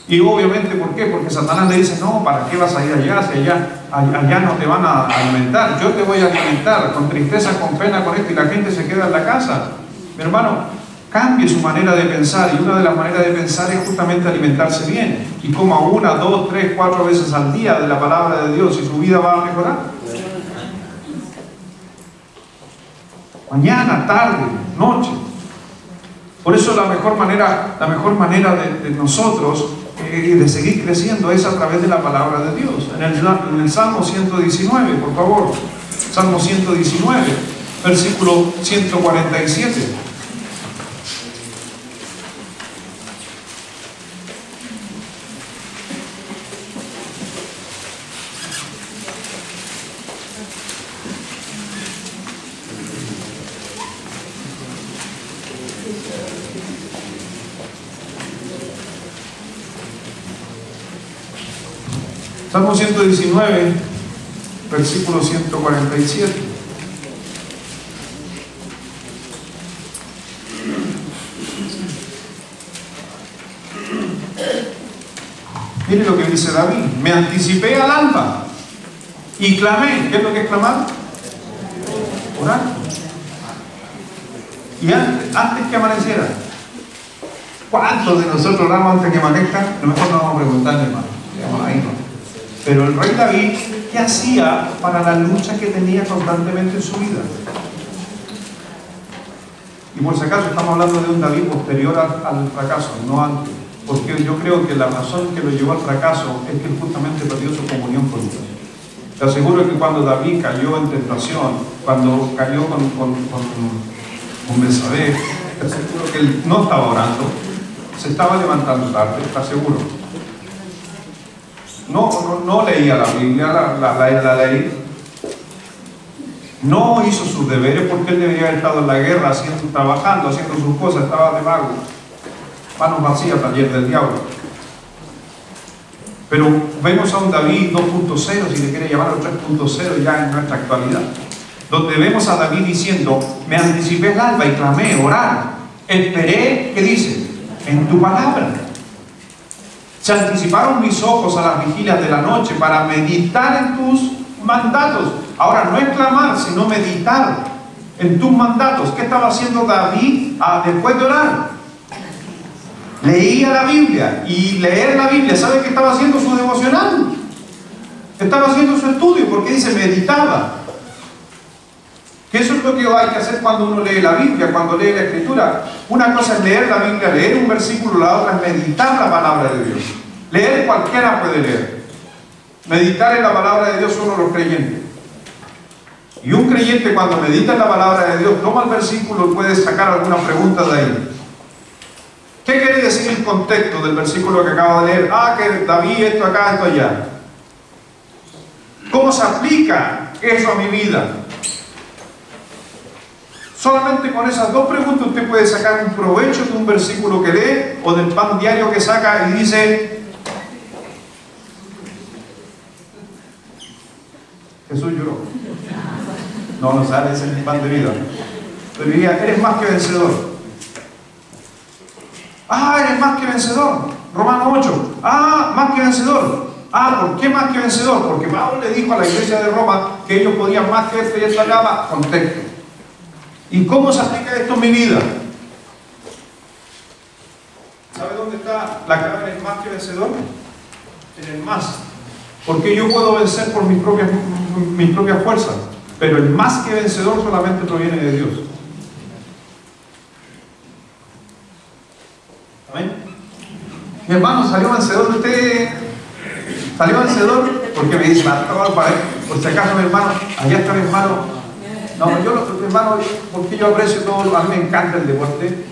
Y obviamente, ¿por qué? Porque Satanás le dice, no, ¿para qué vas a ir allá? Si allá no te van a alimentar. Yo te voy a alimentar con tristeza, con pena, con esto, y la gente se queda en la casa. Mi hermano, cambie su manera de pensar, y una de las maneras de pensar es justamente alimentarse bien. Y coma 1, 2, 3, 4 veces al día de la palabra de Dios, y su vida va a mejorar. Mañana, tarde, noche. Por eso la mejor manera de nosotros de seguir creciendo es a través de la palabra de Dios. En el Salmo 119, por favor. Salmo 119, versículo 147. Salmo 119, versículo 147. Mire lo que dice David: me anticipé al alba y clamé. ¿Qué es lo que es clamar? Orar. Y antes que amaneciera. ¿Cuántos de nosotros oramos antes que amanezca? A lo mejor no vamos a preguntarle, hermano. Ahí no. Pero el rey David, ¿qué hacía para la lucha que tenía constantemente en su vida? Y por si acaso estamos hablando de un David posterior al fracaso, no antes. Porque yo creo que la razón que lo llevó al fracaso es que él justamente perdió su comunión con Dios. Te aseguro que cuando David cayó en tentación, cuando cayó con Betsabé, te aseguro que él no estaba orando, se estaba levantando tarde, te aseguro. No leía la Biblia, la ley. No hizo sus deberes porque él debería haber estado en la guerra, trabajando, haciendo sus cosas, estaba de vago. Manos vacías, taller del diablo. Pero vemos a un David 2.0, si le quiere llamar, o 3.0 ya en nuestra actualidad, donde vemos a David diciendo: me anticipé el alba y clamé, orar, esperé, ¿qué dice? En tu palabra. Se anticiparon mis ojos a las vigilias de la noche para meditar en tus mandatos. Ahora, no es clamar, sino meditar en tus mandatos. ¿Qué estaba haciendo David después de orar? Leía la Biblia. Y leer la Biblia, ¿sabe qué estaba haciendo? Su devocional. Estaba haciendo su estudio, porque dice meditaba. Que eso es lo que hay que hacer cuando uno lee la Biblia, cuando lee la Escritura. Una cosa es leer la Biblia, leer un versículo, la otra es meditar la palabra de Dios. Leer cualquiera puede leer. Meditar en la palabra de Dios solo los creyentes. Y un creyente, cuando medita en la palabra de Dios, toma el versículo y puede sacar alguna pregunta de ahí. ¿Qué quiere decir el contexto del versículo que acabo de leer? Que David, esto acá, esto allá. ¿Cómo se aplica eso a mi vida? Solamente con esas dos preguntas usted puede sacar un provecho de un versículo que lee o del pan diario que saca y dice: Jesús lloró. No sale, ese es el pan de vida. Pero diría: eres más que vencedor. Eres más que vencedor. Romanos 8. Más que vencedor. ¿Por qué más que vencedor? Porque Pablo le dijo a la iglesia de Roma que ellos podían más que esto y esto acá. Contexto. ¿Y cómo se aplica esto en mi vida? ¿Sabe dónde está la clave en el más que vencedor? En el más. Porque yo puedo vencer por mis propias fuerzas, pero el más que vencedor solamente proviene de Dios. ¿Amén? Mi hermano, ¿salió vencedor de usted? ¿Salió vencedor? Porque me dice: por si acaso, mi hermano, allá está mi hermano. No, hermano, porque yo aprecio todo, a mí me encanta el deporte,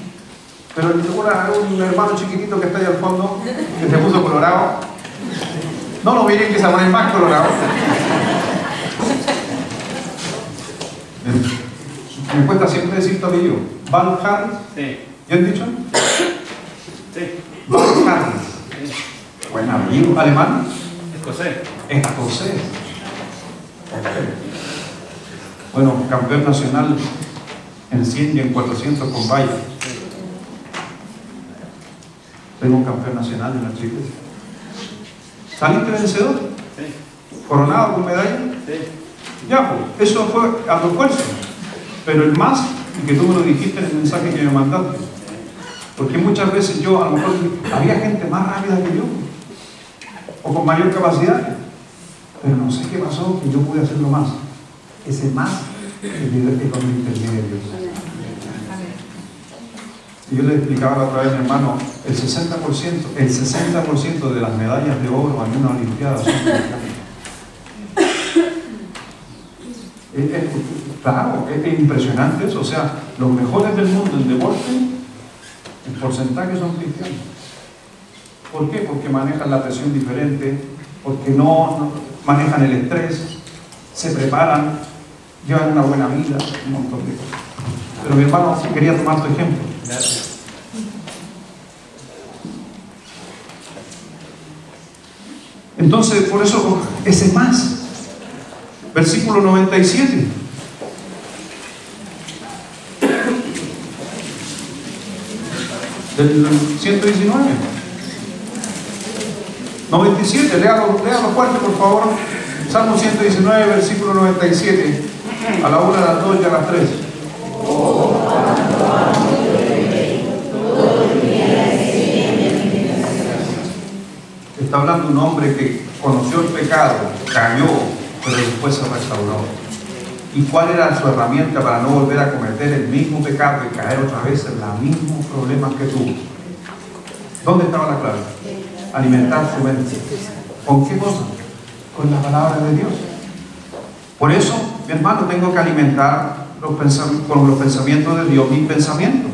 pero un hermano chiquitito que está ahí al fondo, que se puso colorado. No miren que se pone más colorado. Me cuesta siempre decir todillo. Van Harris. Sí. ¿Ya han dicho? Sí. Van Harris. Sí. Buen amigo. ¿Alemán? Escocés. Bueno, campeón nacional en 100 y en 400 con valla. Tengo un campeón nacional en la iglesia. ¿Saliste vencedor? Sí. ¿Coronado con medalla? Sí. Ya, pues, eso fue a tu esfuerzo. Pero el más, y que tú me lo dijiste en el mensaje que me mandaste. Porque muchas veces yo, a lo mejor, había gente más rápida que yo, o con mayor capacidad, pero no sé qué pasó, que yo pude hacerlo más. Ese más es con el intermedio de Dios. Y yo le explicaba la otra vez, mi hermano, el 60% de las medallas de oro en una olimpiada son cristianas. Claro, es impresionante eso. O sea, los mejores del mundo en deporte, en porcentaje son cristianos. ¿Por qué? Porque manejan la presión diferente, porque no manejan el estrés, se preparan, llevan una buena vida, un montón de cosas. Pero mi hermano quería tomar tu ejemplo. Gracias. Entonces, por eso, ese más. Versículo 97. Del 119. 97, léalo fuerte, por favor. Salmo 119, versículo 97. A la 1, a las 2 y a las 3. Está hablando un hombre que conoció el pecado, cayó, pero después se restauró. ¿Y cuál era su herramienta para no volver a cometer el mismo pecado y caer otra vez en los mismos problemas que tuvo? ¿Dónde estaba la clave? Alimentar su mente. ¿Con qué cosa? Con la palabra de Dios. Por eso, mi hermano, tengo que alimentar con los pensamientos de Dios mis pensamientos.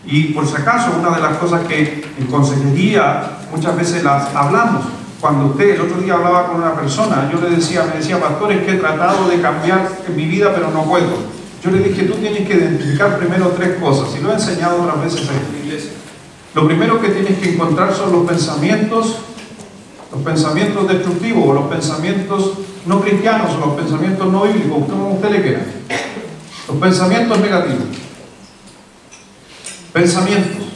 Y por si acaso, una de las cosas que en consejería muchas veces las hablamos. Cuando usted, el otro día hablaba con una persona, yo me decía, pastor, es que he tratado de cambiar en mi vida, pero no puedo. Yo le dije, tú tienes que identificar primero 3 cosas, y lo he enseñado otras veces en la iglesia. Lo primero que tienes que encontrar son los pensamientos destructivos, o los pensamientos no cristianos, o los pensamientos no bíblicos, como usted le quiera. Los pensamientos negativos. Pensamientos.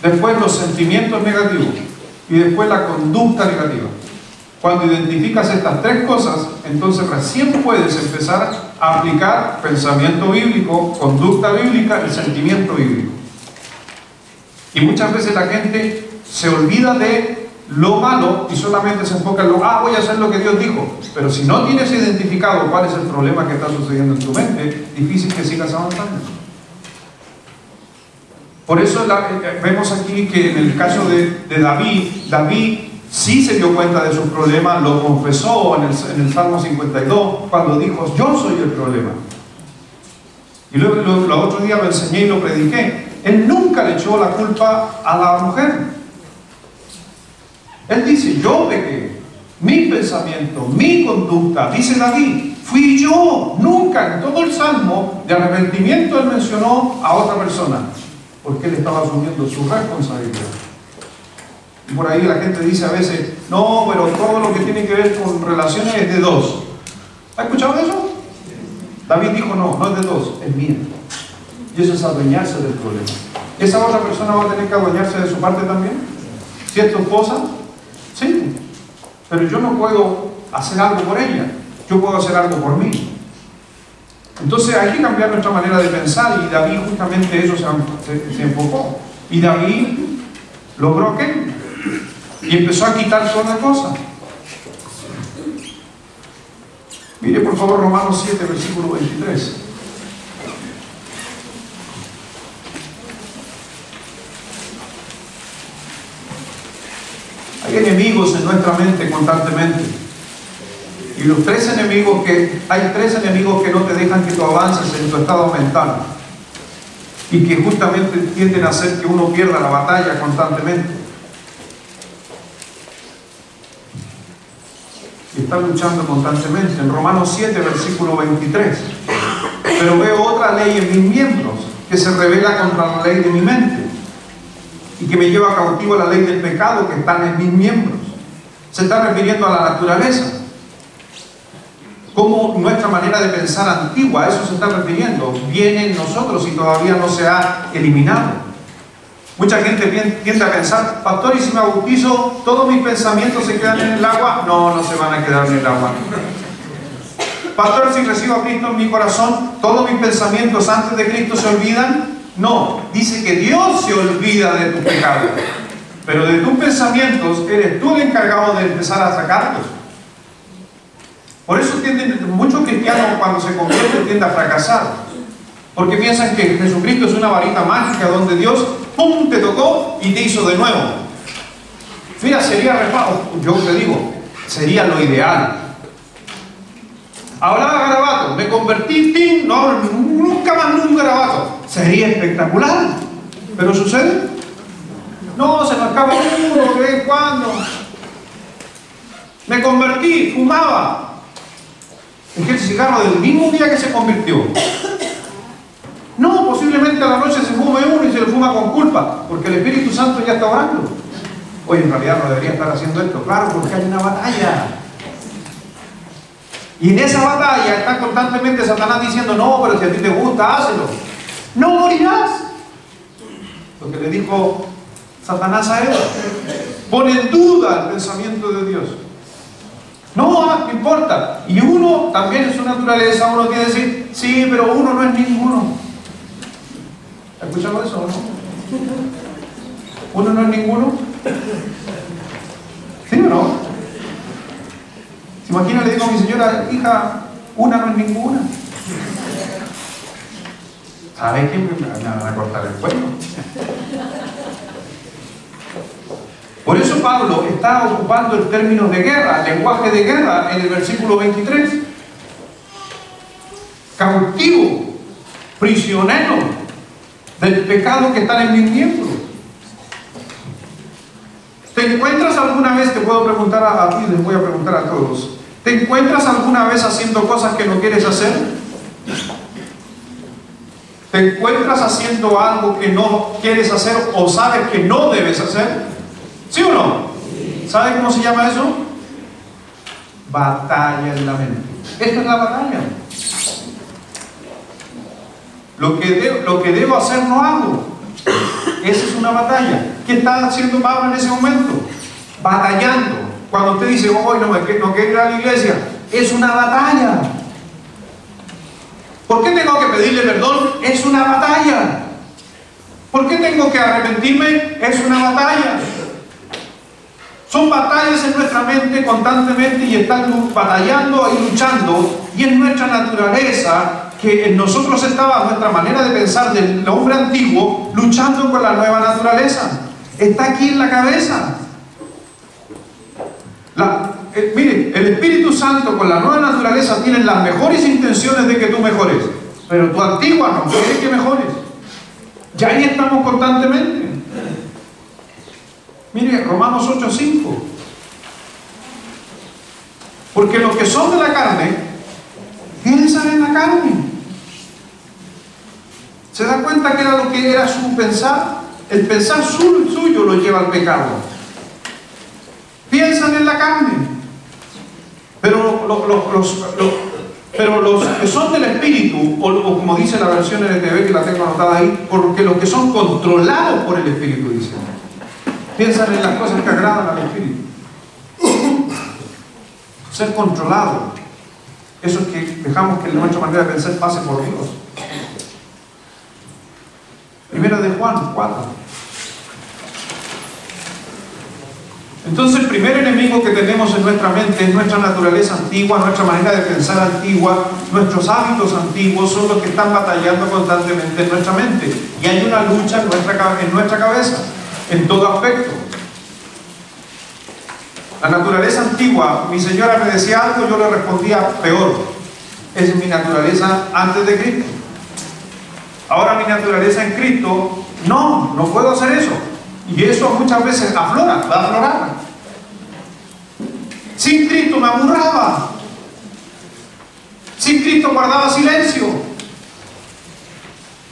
Después los sentimientos negativos. Y después la conducta negativa. Cuando identificas estas 3 cosas, entonces recién puedes empezar a aplicar pensamiento bíblico, conducta bíblica y sentimiento bíblico. Y muchas veces la gente se olvida de lo malo y solamente se enfoca en voy a hacer lo que Dios dijo. Pero si no tienes identificado cuál es el problema que está sucediendo en tu mente, difícil que sigas avanzando. Por eso vemos aquí que en el caso de David sí se dio cuenta de sus problemas, lo confesó en el Salmo 52, cuando dijo, yo soy el problema. Y luego el otro día lo enseñé y lo prediqué. Él nunca le echó la culpa a la mujer. Él dice, yo pequé, mi pensamiento, mi conducta, dice David, fui yo. Nunca en todo el Salmo de arrepentimiento él mencionó a otra persona, porque él estaba asumiendo su responsabilidad. Y por ahí la gente dice a veces, no, pero todo lo que tiene que ver con relaciones es de 2. ¿Ha escuchado eso? David dijo, no es de 2, es mío. Y eso es adueñarse del problema. ¿Esa otra persona va a tener que adueñarse de su parte también? ¿Si es tu esposa? Sí. Pero yo no puedo hacer algo por ella. Yo puedo hacer algo por mí. Entonces hay que cambiar nuestra manera de pensar, y David justamente eso se enfocó. Y David logró aquello. Y empezó a quitar todas las cosas. Mire por favor Romanos 7, versículo 23. Hay enemigos en nuestra mente constantemente. Y hay 3 enemigos que no te dejan que tú avances en tu estado mental. Y que justamente tienden a hacer que uno pierda la batalla constantemente. Y está luchando constantemente. En Romanos 7, versículo 23. Pero veo otra ley en mis miembros, que se revela contra la ley de mi mente, y que me lleva cautivo a la ley del pecado que está en mis miembros. Se está refiriendo a la naturaleza. como nuestra manera de pensar antigua, a eso se está refiriendo, viene en nosotros y todavía no se ha eliminado. Mucha gente tiende a pensar, pastor, ¿y si me bautizo, todos mis pensamientos se quedan en el agua? No, no se van a quedar en el agua. Pastor, si recibo a Cristo en mi corazón, ¿todos mis pensamientos antes de Cristo se olvidan? No, dice que Dios se olvida de tus pecados, pero de tus pensamientos eres tú el encargado de empezar a sacarlos. Por eso muchos cristianos cuando se convierten tienden a fracasar, porque piensan que Jesucristo es una varita mágica donde Dios, ¡pum!, te tocó y te hizo de nuevo. Mira, sería, yo te digo, sería lo ideal. Hablaba garabato, me convertí, ¡pim!, no, nunca más un garabato. Sería espectacular, pero ¿sucede? No, se me acaba uno de vez en cuando. Me convertí, fumaba. Es que el cigarro del mismo día que se convirtió. No, posiblemente a la noche se fume uno y se lo fuma con culpa, porque el Espíritu Santo ya está orando. Oye, en realidad no debería estar haciendo esto, claro, porque hay una batalla. Y en esa batalla está constantemente Satanás diciendo, no, pero si a ti te gusta, hácelo. No morirás. Lo que le dijo Satanás a él, pone en duda el pensamiento de Dios. No importa. Y uno también en su naturaleza, uno tiene que decir, sí, pero uno no es ninguno. ¿Has escuchado eso o no? ¿Uno no es ninguno? ¿Sí o no? ¿Se imagina? Le digo a mi señora, hija, una no es ninguna. ¿Sabes qué? Me van a cortar el cuello. Por eso Pablo está ocupando el término de guerra, el lenguaje de guerra, en el versículo 23. Cautivo, prisionero del pecado que está en mis miembros. ¿Te encuentras alguna vez, te puedo preguntar a ti, les voy a preguntar a todos, ¿te encuentras alguna vez haciendo cosas que no quieres hacer? ¿Te encuentras haciendo algo que no quieres hacer o sabes que no debes hacer? ¿Sí o no? ¿Sabe cómo se llama eso? Batalla en la mente. Esta es la batalla. Lo que debo hacer no hago. Esa es una batalla. ¿Qué está haciendo Pablo en ese momento? Batallando. Cuando usted dice, hoy no quiero ir a la iglesia, es una batalla. ¿Por qué tengo que pedirle perdón? Es una batalla. ¿Por qué tengo que arrepentirme? Es una batalla. Son batallas en nuestra mente constantemente y están batallando y luchando, y en nuestra naturaleza, que en nosotros estaba nuestra manera de pensar del hombre antiguo, luchando con la nueva naturaleza. Está aquí en la cabeza. Miren, el Espíritu Santo con la nueva naturaleza tiene las mejores intenciones de que tú mejores, pero tu antigua no quiere que mejores. Ya ahí estamos constantemente. Mire, Romanos 8:5. Porque los que son de la carne piensan en la carne. ¿Se da cuenta que era lo que era su pensar? El pensar suyo lo lleva al pecado. Piensan en la carne. Pero los que son del Espíritu, o como dice la versión NTV, que la tengo anotada ahí, porque los que son controlados por el Espíritu, dice. Piensan en las cosas que agradan al Espíritu. Ser controlado. Eso es que dejamos que nuestra manera de pensar pase por Dios. Primera de Juan 4. Entonces el primer enemigo que tenemos en nuestra mente es nuestra naturaleza antigua, nuestra manera de pensar antigua, nuestros hábitos antiguos son los que están batallando constantemente en nuestra mente. Y hay una lucha en nuestra cabeza, en todo aspecto. La naturaleza antigua, mi señora me decía algo, yo le respondía peor. Esa es mi naturaleza antes de Cristo. Ahora mi naturaleza en Cristo, no puedo hacer eso. Y eso muchas veces aflora, va a aflorar. Sin Cristo me aburraba. Sin Cristo guardaba silencio.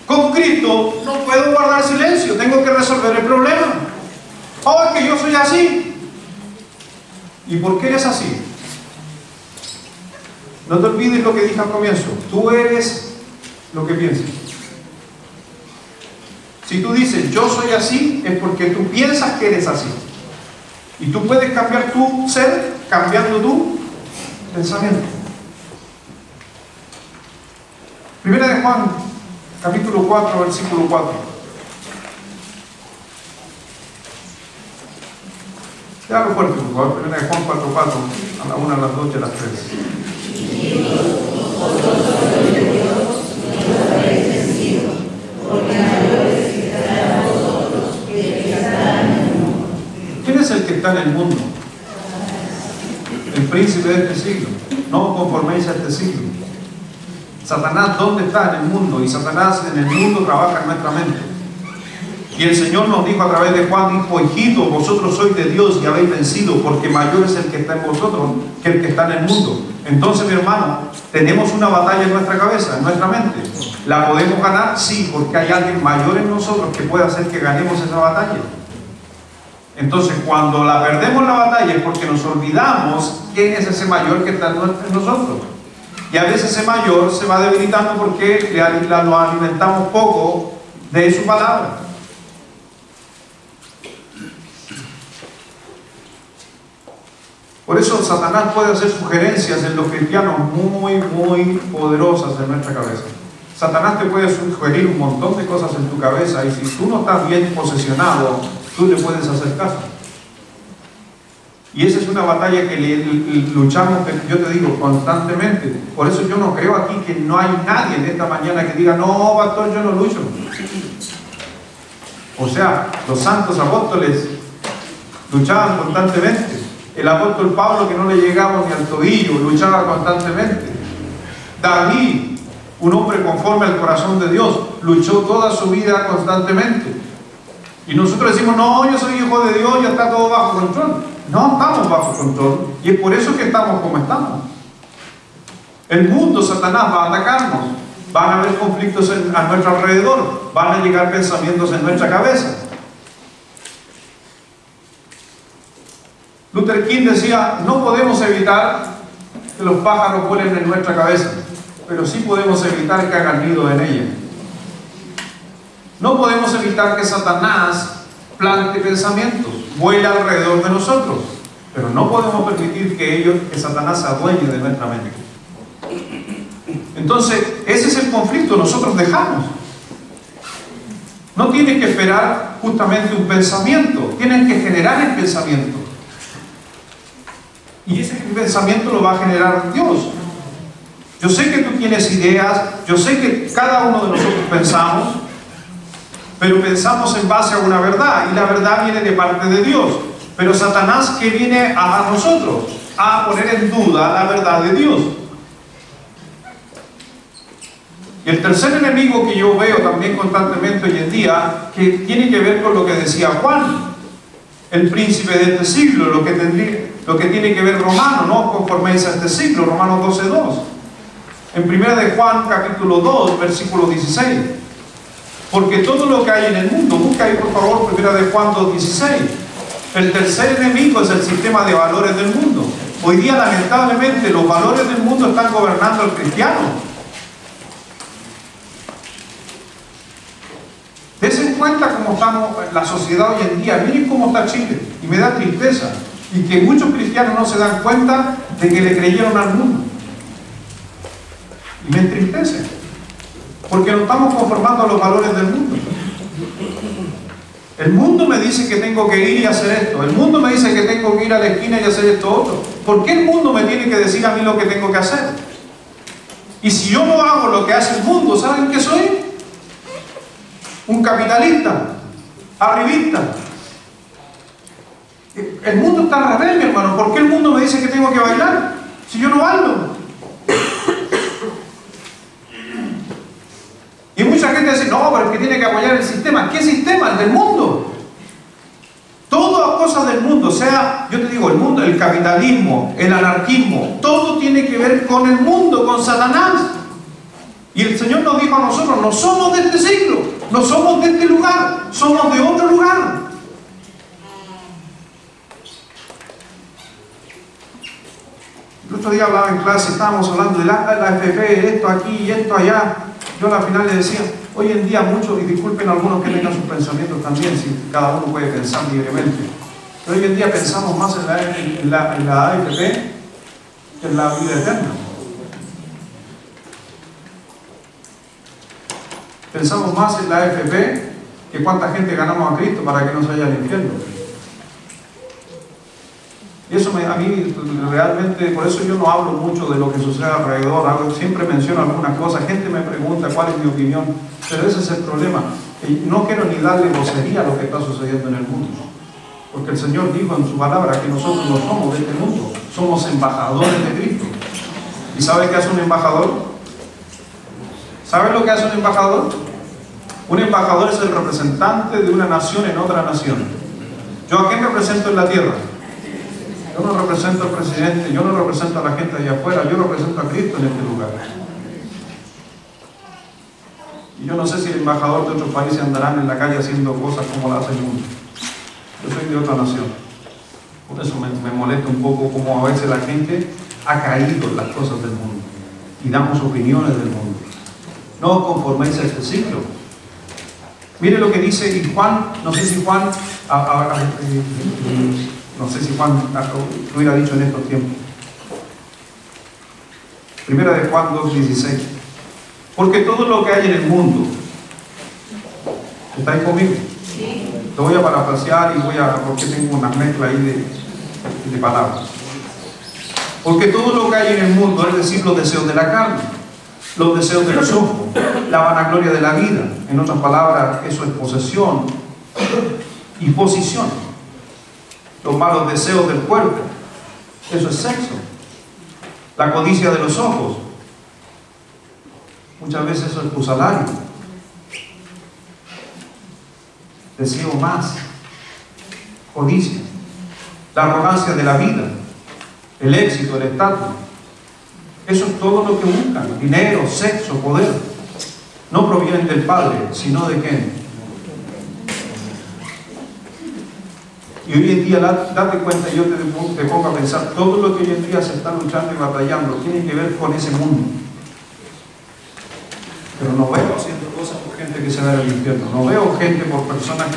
Con Cristo no puedo guardar silencio, tengo que resolver el problema. Oh, es que yo soy así. ¿Y por qué eres así? No te olvides lo que dije al comienzo. Tú eres lo que piensas. Si tú dices, yo soy así, es porque tú piensas que eres así. Y tú puedes cambiar tu ser cambiando tu pensamiento. Primera de Juan, capítulo 4, versículo 4. Déjalo fuerte, por favor. Primera de Juan 4, 4. A la 1, a las 2 y a las 3. ¿Quién es el que está en el mundo? El príncipe de este siglo. No conforméis a este siglo. Satanás, ¿dónde está en el mundo? Y Satanás en el mundo trabaja en nuestra mente. Y el Señor nos dijo a través de Juan, dijo, hijitos, vosotros sois de Dios y habéis vencido, porque mayor es el que está en vosotros que el que está en el mundo. Entonces, mi hermano, tenemos una batalla en nuestra cabeza, en nuestra mente. ¿La podemos ganar? Sí, porque hay alguien mayor en nosotros que puede hacer que ganemos esa batalla. Entonces, cuando la perdemos la batalla es porque nos olvidamos quién es ese mayor que está en nosotros. Y a veces ese mayor se va debilitando porque lo alimentamos poco de su palabra. Por eso Satanás puede hacer sugerencias en los cristianos muy, muy poderosas en nuestra cabeza. Satanás te puede sugerir un montón de cosas en tu cabeza y si tú no estás bien posesionado, tú le puedes hacer caso. Y esa es una batalla que luchamos, yo te digo, constantemente. Por eso yo no creo aquí que no hay nadie en esta mañana que diga, no, pastor, yo no lucho. O sea, los santos apóstoles luchaban constantemente. El apóstol Pablo, que no le llegaba ni al tobillo, luchaba constantemente. David, un hombre conforme al corazón de Dios, luchó toda su vida constantemente. Y nosotros decimos, no, yo soy hijo de Dios, ya está todo bajo control. No estamos bajo control. Y es por eso que estamos como estamos. El mundo, Satanás, va a atacarnos. Van a haber conflictos a nuestro alrededor. Van a llegar pensamientos en nuestra cabeza. Luther King decía, no podemos evitar que los pájaros vuelen en nuestra cabeza, pero sí podemos evitar que hagan nido en ella. No podemos evitar que Satanás plante pensamientos, vuele alrededor de nosotros, pero no podemos permitir que Satanás se adueñe de nuestra mente. Entonces, ese es el conflicto, nosotros dejamos. No tienes que esperar justamente un pensamiento, tienes que generar el pensamiento. Y ese pensamiento lo va a generar Dios. Yo sé que tú tienes ideas, yo sé que cada uno de nosotros pensamos, pero pensamos en base a una verdad, y la verdad viene de parte de Dios. Pero Satanás, ¿qué viene a nosotros? A poner en duda la verdad de Dios. Y el tercer enemigo que yo veo también constantemente hoy en día, que tiene que ver con lo que decía Juan, el príncipe de este siglo, lo que tiene que ver Romano, no conforméis a este siglo, Romanos 12:2. En 1 de Juan, capítulo 2, versículo 16. Porque todo lo que hay en el mundo, busca ahí por favor 1 de Juan 2:16. El tercer enemigo es el sistema de valores del mundo. Hoy día, lamentablemente, los valores del mundo están gobernando al cristiano. Dense en cuenta cómo estamos la sociedad hoy en día. Miren cómo está Chile. Y me da tristeza. Y que muchos cristianos no se dan cuenta de que le creyeron al mundo. Y me entristece. Porque no estamos conformando a los valores del mundo. El mundo me dice que tengo que ir y hacer esto. El mundo me dice que tengo que ir a la esquina y hacer esto otro. ¿Por qué el mundo me tiene que decir a mí lo que tengo que hacer? Y si yo no hago lo que hace el mundo, ¿saben qué soy? Un capitalista, arribista. El mundo está al revés, mi hermano. ¿Por qué el mundo me dice que tengo que bailar si yo no bailo? Y mucha gente dice, no, pero es que tiene que apoyar el sistema. ¿Qué sistema? El del mundo. Todas cosas del mundo, o sea, yo te digo, el mundo, el capitalismo, el anarquismo, todo tiene que ver con el mundo, con Satanás. Y el Señor nos dijo a nosotros, no somos de este siglo, no somos de este lugar, somos de otro lugar. El otro otro día hablaba en clase, estábamos hablando de la AFP, esto aquí y esto allá. Yo al final le decía, hoy en día muchos, y disculpen a algunos que tengan sus pensamientos también, si cada uno puede pensar libremente, pero hoy en día pensamos más en la AFP que en la vida eterna. Pensamos más en la AFP que cuánta gente ganamos a Cristo para que no se vaya al infierno. Y eso a mí realmente, por eso yo no hablo mucho de lo que sucede alrededor, siempre menciono algunas cosas, gente me pregunta cuál es mi opinión, pero ese es el problema. Y no quiero ni darle vocería a lo que está sucediendo en el mundo, porque el Señor dijo en su palabra que nosotros no somos de este mundo, somos embajadores de Cristo. ¿Y sabe qué hace un embajador? ¿Sabe lo que hace un embajador? Un embajador es el representante de una nación en otra nación. ¿Yo a quién represento en la tierra? Yo no represento al presidente, yo no represento a la gente allá afuera, yo represento a Cristo en este lugar. Y yo no sé si el embajador de otros países andarán en la calle haciendo cosas como las hace el mundo. Yo soy de otra nación. Por eso me molesta un poco como a veces la gente ha caído en las cosas del mundo y damos opiniones del mundo. No os conforméis a este siglo. Mire lo que dice, y Juan, no sé si Juan lo hubiera dicho en estos tiempos. Primera de Juan 2:16. Porque todo lo que hay en el mundo, ¿estáis conmigo? Sí. Lo voy a parafrasear porque tengo una mezcla ahí de palabras. Porque todo lo que hay en el mundo, es decir, los deseos de la carne, los deseos de los ojos, la vanagloria de la vida, en otras palabras, eso es posesión y posición. Los malos deseos del cuerpo, eso es sexo. La codicia de los ojos, muchas veces eso es tu salario. Deseo más, codicia. La arrogancia de la vida, el éxito, el estatus. Eso es todo lo que buscan: dinero, sexo, poder. No provienen del Padre, sino de quién. Y hoy en día, date cuenta, yo te pongo a pensar, todo lo que hoy en día se está luchando y batallando tiene que ver con ese mundo. Pero no veo haciendo cosas por gente que se va al infierno. No veo gente por personas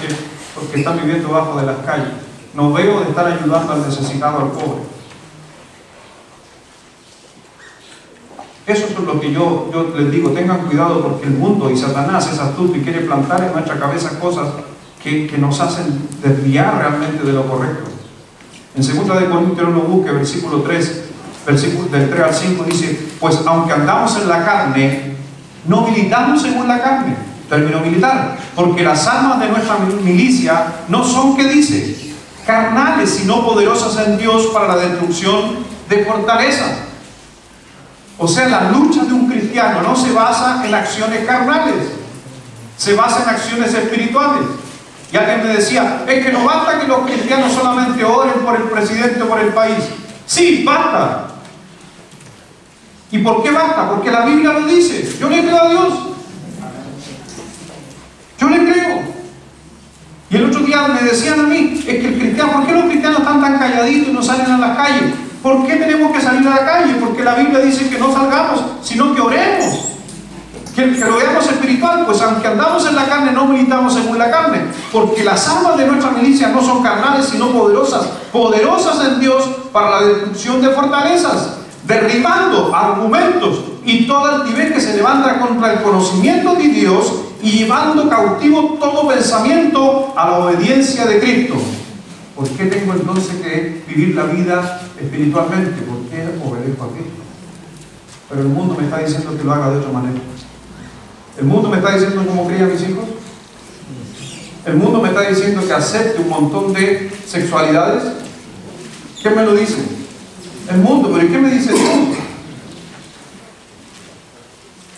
porque están viviendo bajo de las calles. No veo de estar ayudando al necesitado, al pobre. Eso es lo que yo les digo, tengan cuidado, porque el mundo y Satanás es astuto y quiere plantar en nuestra cabeza cosas que nos hacen desviar realmente de lo correcto. En 2 de Corintios uno busque, versículo 3, versículo del 3 al 5, dice: pues aunque andamos en la carne, no militamos según la carne. Término militar, porque las armas de nuestra milicia no son, ¿qué dice?, carnales, sino poderosas en Dios para la destrucción de fortalezas. O sea, la lucha de un cristiano no se basa en acciones carnales, se basa en acciones espirituales. Y alguien me decía: es que no basta que los cristianos solamente oren por el presidente o por el país. Sí, basta. ¿Y por qué basta? Porque la Biblia lo dice. Yo le creo a Dios. Yo le creo. Y el otro día me decían a mí: es que el cristiano, ¿por qué los cristianos están tan calladitos y no salen a las calles? ¿Por qué tenemos que salir a la calle? Porque la Biblia dice que no salgamos, sino que oremos. Que lo veamos espiritual. Pues aunque andamos en la carne, no militamos según la carne, porque las armas de nuestra milicia no son carnales, sino poderosas, poderosas en Dios para la destrucción de fortalezas, derribando argumentos y toda altivez que se levanta contra el conocimiento de Dios y llevando cautivo todo pensamiento a la obediencia de Cristo. ¿Por qué tengo entonces que vivir la vida espiritualmente? ¿Por qué obedezco a Cristo? Pero el mundo me está diciendo que lo haga de otra manera. El mundo me está diciendo cómo cría a mis hijos. El mundo me está diciendo que acepte un montón de sexualidades. ¿Qué me lo dice? El mundo. ¿Pero qué me dice Dios?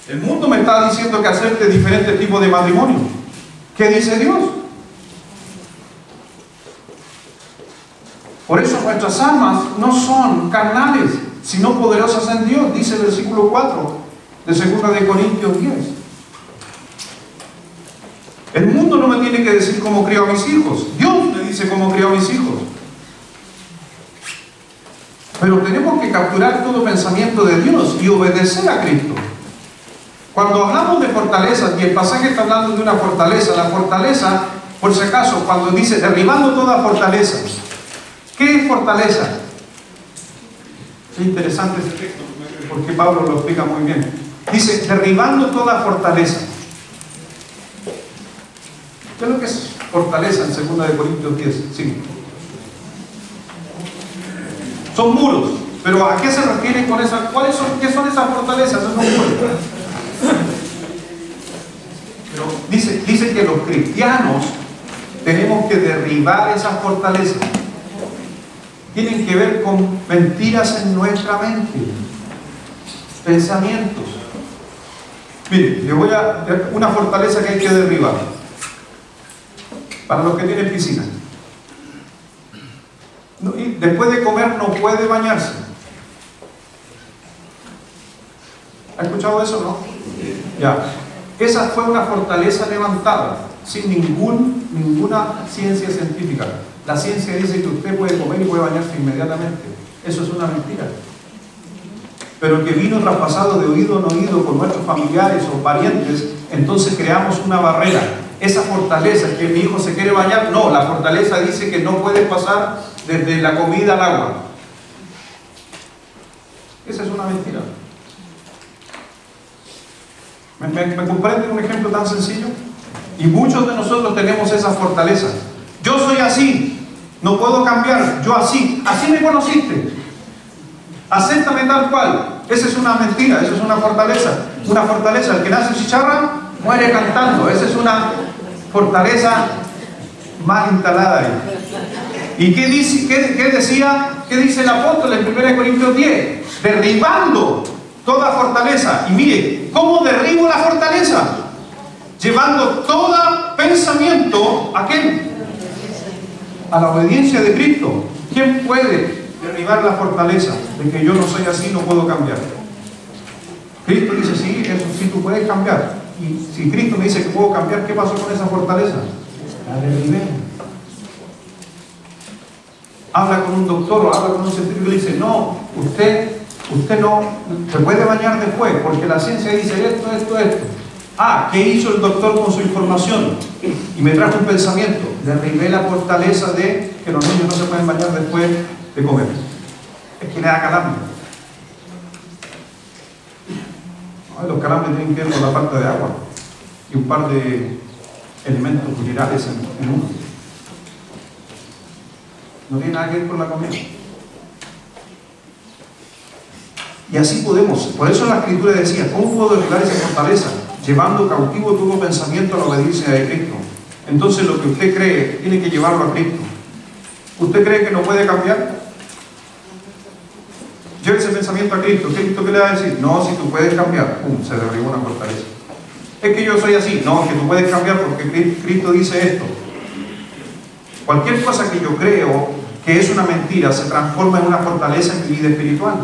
El mundo me está diciendo que acepte diferentes tipos de matrimonio. ¿Qué dice Dios? Por eso nuestras armas no son carnales, sino poderosas en Dios, dice el versículo 4 de 2 de Corintios 10. El mundo no me tiene que decir cómo crío a mis hijos. Dios me dice cómo crío a mis hijos. Pero tenemos que capturar todo pensamiento de Dios y obedecer a Cristo. Cuando hablamos de fortalezas, y el pasaje está hablando de una fortaleza, la fortaleza, por si acaso, cuando dice derribando toda fortaleza, ¿qué es fortaleza? Es interesante ese texto, porque Pablo lo explica muy bien. Dice, derribando toda fortaleza. ¿Qué es lo que es fortaleza en 2 Corintios 10? Sí. Son muros. Pero ¿a qué se refiere con esas? ¿Qué son esas fortalezas? Son muros. Pero dice que los cristianos tenemos que derribar esas fortalezas. Tienen que ver con mentiras en nuestra mente, pensamientos. Mire, le voy a una fortaleza que hay que derribar. Para los que tienen piscina. Y después de comer no puede bañarse. ¿Ha escuchado eso, no? Ya. Esa fue una fortaleza levantada, sin ninguna ciencia científica. La ciencia dice que usted puede comer y puede bañarse inmediatamente. Eso es una mentira. Pero que vino traspasado de oído en oído con nuestros familiares o parientes, entonces creamos una barrera. Esa fortaleza, que mi hijo se quiere bañar, no, la fortaleza dice que no puede pasar desde la comida al agua. Esa es una mentira. ¿Me comprenden un ejemplo tan sencillo? Y muchos de nosotros tenemos esa fortaleza. Yo soy así, no puedo cambiar, yo así me conociste. Acéptame tal cual. Esa es una mentira, esa es una fortaleza. Una fortaleza, el que nace chicharra, muere cantando. Esa es una fortaleza mal instalada ahí. ¿Y qué dice el apóstol en 1 Corintios 10? Derribando toda fortaleza. Y mire, ¿cómo derribo la fortaleza? Llevando todo pensamiento ¿a qué? A la obediencia de Cristo. ¿Quién puede derribar la fortaleza de que yo no soy así, no puedo cambiar? Cristo dice, sí, eso sí tú puedes cambiar. Y si Cristo me dice que puedo cambiar, ¿qué pasó con esa fortaleza? La derribé. Habla con un doctor o habla con un científico y le dice, no, usted no se puede bañar después, porque la ciencia dice esto. Ah, ¿qué hizo el doctor con su información? Y me trajo un pensamiento. Derribé la fortaleza de que los niños no se pueden bañar después de comer. Es que le da calambre. Los calambres tienen que ver con la falta de agua y un par de elementos minerales en uno. No tiene nada que ver con la comida. Y así podemos. Por eso la Escritura decía, ¿cómo puedo derribar esa fortaleza? Llevando cautivo todo pensamiento a la obediencia de Cristo. Entonces lo que usted cree, tiene que llevarlo a Cristo. ¿Usted cree que no puede cambiar? Lleve ese pensamiento a Cristo. ¿Cristo qué le va a decir? No, si tú puedes cambiar. ¡Pum! Se derribó una fortaleza. Es que yo soy así. No, que tú puedes cambiar porque Cristo dice esto. Cualquier cosa que yo creo que es una mentira se transforma en una fortaleza en mi vida espiritual.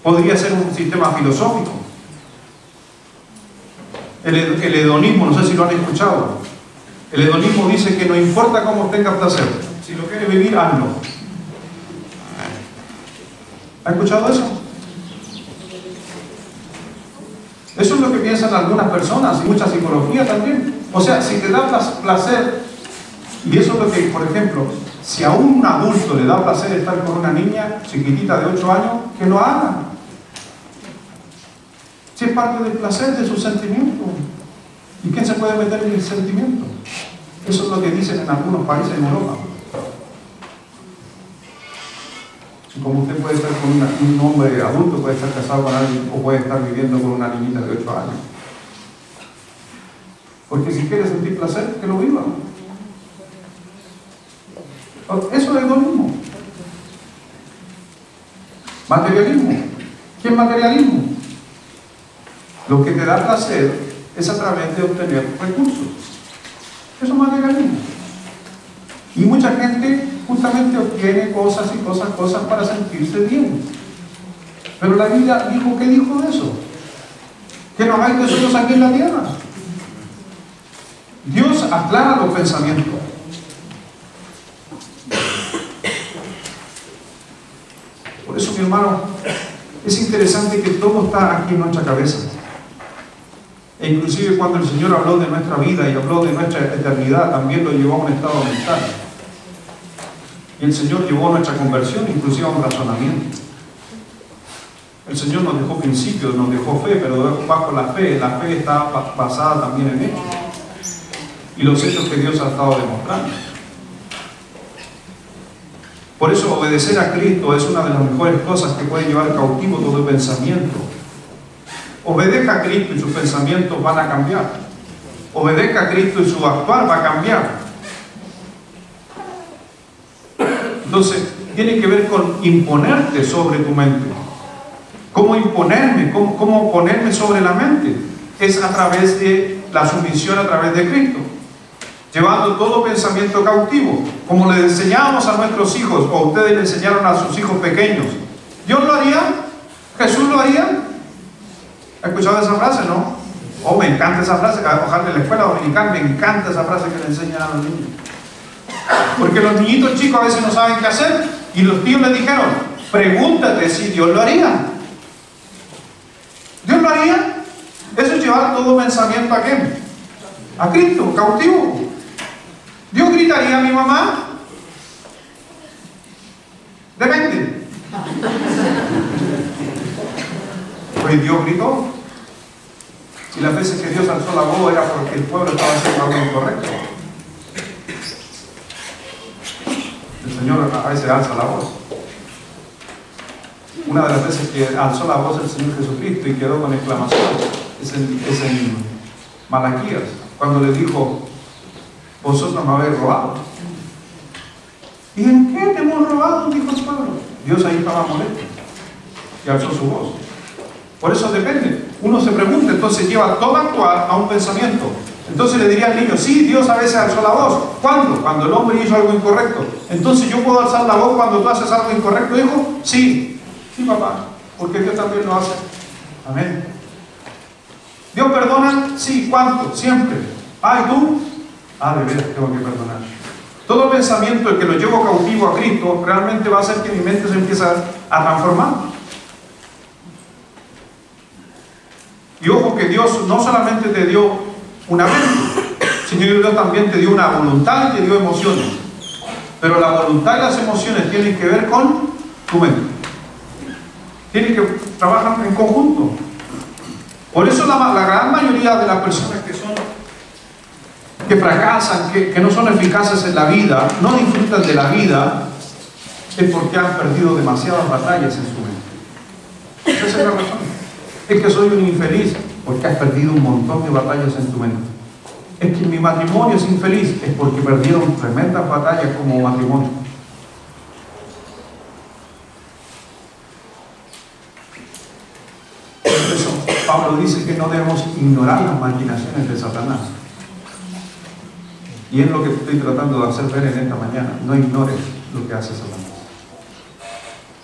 Podría ser un sistema filosófico. El hedonismo, no sé si lo han escuchado. El hedonismo dice que no importa cómo tengas placer, si lo quieres vivir, hazlo. ¿Ha escuchado eso? Eso es lo que piensan algunas personas y mucha psicología también. O sea, si te da placer, y eso es lo que, por ejemplo, si a un adulto le da placer estar con una niña chiquitita de 8 años, que lo haga. Si es parte del placer de su sentimiento. ¿Y quién se puede meter en el sentimiento? Eso es lo que dicen en algunos países en Europa. Y como usted puede estar con un hombre adulto, puede estar casado con alguien o puede estar viviendo con una niñita de 8 años. Porque si quiere sentir placer, que lo viva. Eso es hedonismo. Materialismo. ¿Qué es materialismo? Lo que te da placer es a través de obtener recursos. Eso es materialismo. Y mucha gente justamente obtiene cosas para sentirse bien. Pero la Biblia dijo, ¿qué dijo de eso? Que no hay tesoros aquí en la tierra. Dios aclara los pensamientos. hermano, es interesante que todo está aquí en nuestra cabeza. E inclusive cuando el Señor habló de nuestra vida y habló de nuestra eternidad, también lo llevó a un estado mental. Y el Señor llevó nuestra conversión inclusive a un razonamiento. El Señor nos dejó principios, nos dejó fe, pero bajo la fe está basada también en hechos. Y los hechos que Dios ha estado demostrando. Por eso obedecer a Cristo es una de las mejores cosas que puede llevar cautivo todo pensamiento. Obedezca a Cristo y sus pensamientos van a cambiar. Obedezca a Cristo y su actuar va a cambiar. Entonces, tiene que ver con imponerte sobre tu mente. ¿Cómo imponerme? ¿Cómo ponerme sobre la mente? Es a través de la sumisión a través de Cristo. Llevando todo pensamiento cautivo. Como le enseñábamos a nuestros hijos, o ustedes le enseñaron a sus hijos pequeños. ¿Dios lo haría? ¿Jesús lo haría? ¿Ha escuchado esa frase, no? Oh, me encanta esa frase. Ojalá en la escuela dominical me encanta esa frase que le enseñan a los niños. Porque los niñitos chicos a veces no saben qué hacer. Y los tíos les dijeron, pregúntate si Dios lo haría. ¿Dios lo haría? Eso es llevar todo pensamiento a quién? A Cristo, cautivo. ¿Dios gritaría a mi mamá? Depende. Pues Dios gritó. Y las veces que Dios alzó la voz era porque el pueblo estaba haciendo algo incorrecto. El Señor a veces alza la voz. Una de las veces que alzó la voz el Señor Jesucristo y quedó con exclamación es en Malaquías, cuando le dijo, vosotros me habéis robado. ¿Y en qué te hemos robado? Dijo el pueblo. Dios ahí estaba molesto y alzó su voz. Por eso depende. Uno se pregunta, entonces lleva todo actuar a un pensamiento. Entonces le diría al niño, sí, Dios a veces alzó la voz. ¿Cuándo? Cuando el hombre hizo algo incorrecto. Entonces yo puedo alzar la voz cuando tú haces algo incorrecto, hijo. Sí, sí, papá, porque Dios también lo hace. Amén. ¿Dios perdona? Sí. ¿Cuánto? Siempre. Ah, ¿y tú? Ah, de veras, tengo que perdonar. Todo pensamiento que lo llevo cautivo a Cristo realmente va a hacer que mi mente se empiece a transformar. Y ojo que Dios no solamente te dio una mente, sino que Dios también te dio una voluntad y te dio emociones. Pero la voluntad y las emociones tienen que ver con tu mente. Tienen que trabajar en conjunto. Por eso la gran mayoría de las personas que fracasan, que no son eficaces en la vida, no disfrutan de la vida, es porque han perdido demasiadas batallas en su mente. Esa es la razón. Es que soy un infeliz porque has perdido un montón de batallas en tu mente. Es que mi matrimonio es infeliz, es porque perdieron tremendas batallas como matrimonio. Por eso Pablo dice que no debemos ignorar las maquinaciones de Satanás. Y es lo que estoy tratando de hacer ver en esta mañana. No ignores lo que hace Satanás.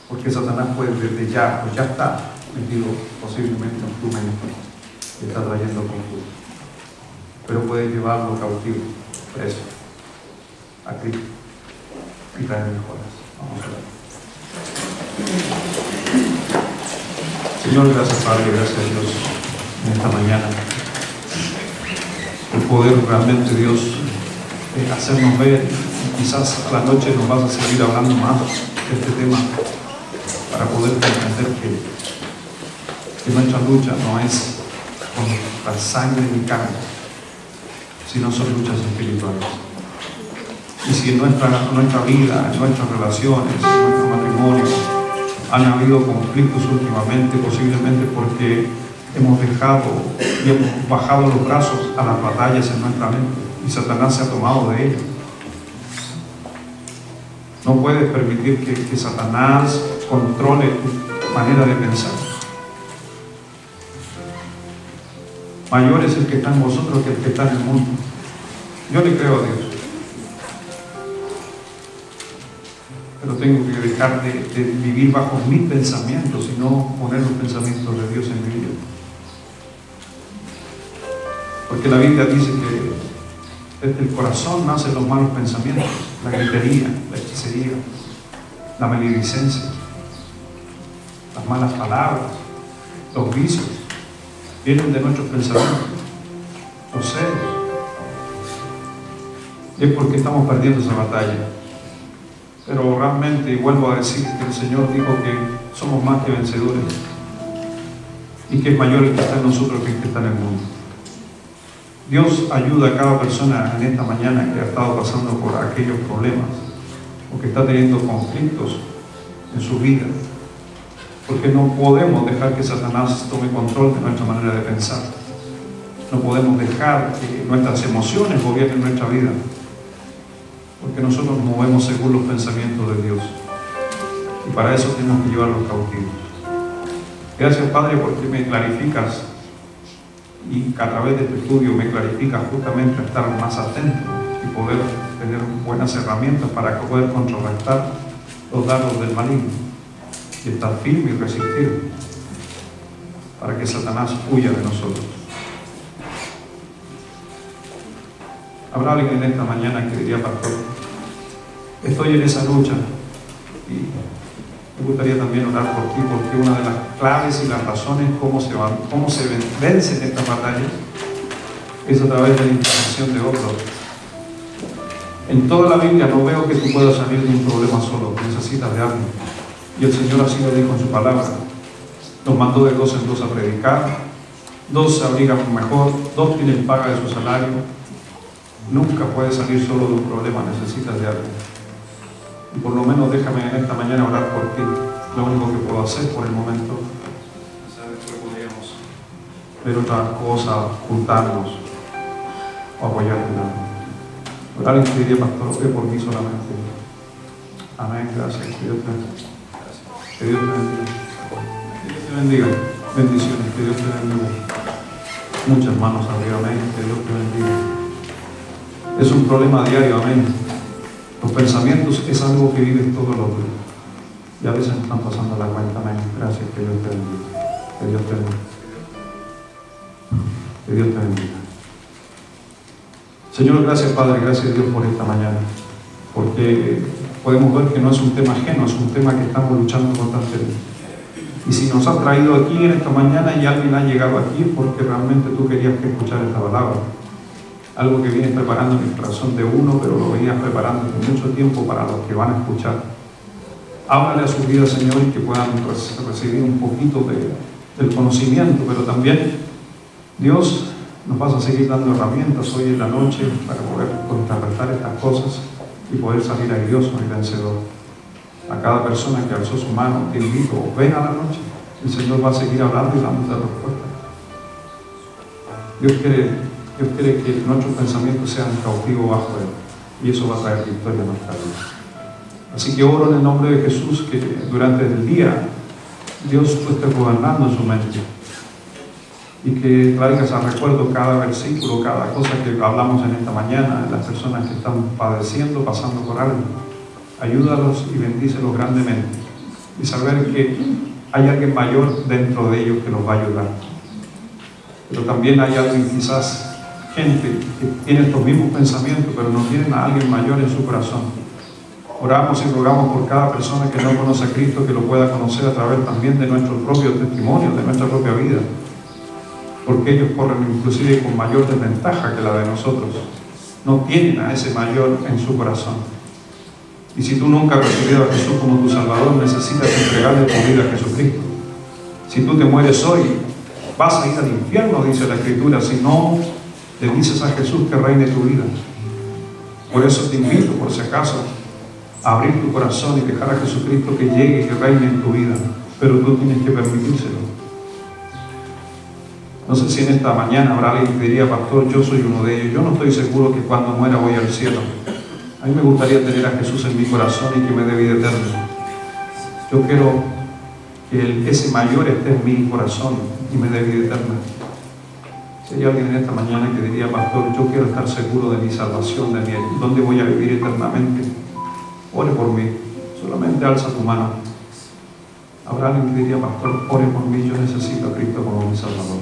Porque Satanás puede desde ya, pues ya está metido posiblemente en tu mente, que está trayendo confusión. Pero puede llevarlo cautivo, preso, a Cristo y traer mejoras. Vamos a ver. Señor, gracias Padre, gracias a Dios en esta mañana. El poder realmente, Dios, hacernos ver, y quizás a la noche nos vas a seguir hablando más de este tema para poder comprender que nuestra lucha no es con la sangre ni carne, sino son luchas espirituales. Y si en nuestra vida, en nuestras relaciones, en nuestro matrimonio han habido conflictos últimamente, posiblemente porque hemos dejado y hemos bajado los brazos a las batallas en nuestra mente y Satanás se ha tomado de ellas. No puedes permitir que Satanás controle tu manera de pensar. Mayor es el que está en vosotros que el que está en el mundo. Yo le creo a Dios. Pero tengo que dejar de vivir bajo mis pensamientos y no poner los pensamientos de Dios en mi vida. Porque la Biblia dice que desde el corazón nacen los malos pensamientos, la gritería, la hechicería, la maledicencia. las malas palabras, los vicios, vienen de nuestros pensamientos, los celos. Y es porque estamos perdiendo esa batalla. Pero realmente, vuelvo a decir que el Señor dijo que somos más que vencedores y que es mayor el que está en nosotros que el que está en el mundo. Dios ayuda a cada persona en esta mañana que ha estado pasando por aquellos problemas o que está teniendo conflictos en su vida, porque no podemos dejar que Satanás tome control de nuestra manera de pensar. No podemos dejar que nuestras emociones gobiernen nuestra vida, porque nosotros nos movemos según los pensamientos de Dios, y para eso tenemos que llevarlos cautivos. Gracias, Padre, porque me clarificas y que a través de este estudio me clarificas justamente a estar más atento y poder tener buenas herramientas para poder contrarrestar los dardos del maligno y estar firme y resistir para que Satanás huya de nosotros. Habrá alguien en esta mañana que diría: pastor, estoy en esa lucha y me gustaría también orar por ti, porque una de las claves y las razones cómo se vence en esta batalla es a través de la intervención de otros. En toda la Biblia no veo que tú puedas salir de un problema solo, necesitas de alguien. Y el Señor así lo dijo en su palabra. Nos mandó de 2 en 2 a predicar, 2 se abrigan mejor, 2 tienen paga de su salario. Nunca puedes salir solo de un problema, necesitas de alguien. Y por lo menos déjame en esta mañana orar por ti. Lo único que puedo hacer por el momento. Sabes que podríamos ver otra cosa, juntarnos o apoyarte en algo. Alguien te diría: pastor, ore por mí solamente. Amén, gracias. Que Dios te bendiga. Que Dios te bendiga. Que Dios te bendiga. Bendiciones, que Dios te bendiga. Muchas manos arriba, amén. Que Dios te bendiga. Es un problema diario, amén. Los pensamientos es algo que vives todos los días. Y a veces nos están pasando la cuenta, amén. Gracias, que Dios te bendiga. Que Dios te bendiga. Que Dios te bendiga. Señor, gracias, Padre, gracias, Dios, por esta mañana. Porque podemos ver que no es un tema ajeno, es un tema que estamos luchando constantemente. Y si nos has traído aquí en esta mañana y alguien ha llegado aquí, es porque realmente tú querías que escuchara esta palabra. Algo que vienes preparando en el corazón de uno, pero lo venías preparando hace mucho tiempo para los que van a escuchar. Háblale a su vida, Señor, y que puedan recibir un poquito del conocimiento, pero también, Dios, nos vas a seguir dando herramientas hoy en la noche para poder contrarrestar estas cosas y poder salir airoso y vencedor. A cada persona que alzó su mano, te invito, ven a la noche. El Señor va a seguir hablando y dándote respuesta. Dios quiere que nuestros pensamientos sean cautivos bajo Él, y eso va a traer victoria a nuestra vida. Así que oro en el nombre de Jesús que durante el día Dios tú estés gobernando en su mente y que traigas a recuerdo cada versículo, cada cosa que hablamos en esta mañana, las personas que están padeciendo, pasando por algo. Ayúdalos y bendícelos grandemente y saber que hay alguien mayor dentro de ellos que los va a ayudar. Pero también hay alguien, quizás gente que tiene estos mismos pensamientos, pero no tienen a alguien mayor en su corazón. Oramos y rogamos por cada persona que no conoce a Cristo, que lo pueda conocer a través también de nuestro propio testimonio, de nuestra propia vida, porque ellos corren inclusive con mayor desventaja que la de nosotros. No tienen a ese mayor en su corazón. Y si tú nunca has recibido a Jesús como tu Salvador, necesitas entregarle tu vida a Jesucristo. Si tú te mueres hoy, vas a ir al infierno, dice la Escritura, si no le dices a Jesús que reine tu vida. Por eso te invito, por si acaso, a abrir tu corazón y dejar a Jesucristo que llegue y que reine en tu vida, pero tú tienes que permitírselo. No sé si en esta mañana habrá alguien que diría: pastor, yo soy uno de ellos, yo no estoy seguro que cuando muera voy al cielo. A mí me gustaría tener a Jesús en mi corazón y que me dé vida eterna. Yo quiero que ese mayor esté en mi corazón y me dé vida eterna. Si hay alguien en esta mañana que diría: pastor, yo quiero estar seguro de mi salvación, de dónde voy a vivir eternamente, ore por mí. Solamente alza tu mano. Habrá alguien que diría: pastor, ore por mí, yo necesito a Cristo como mi Salvador.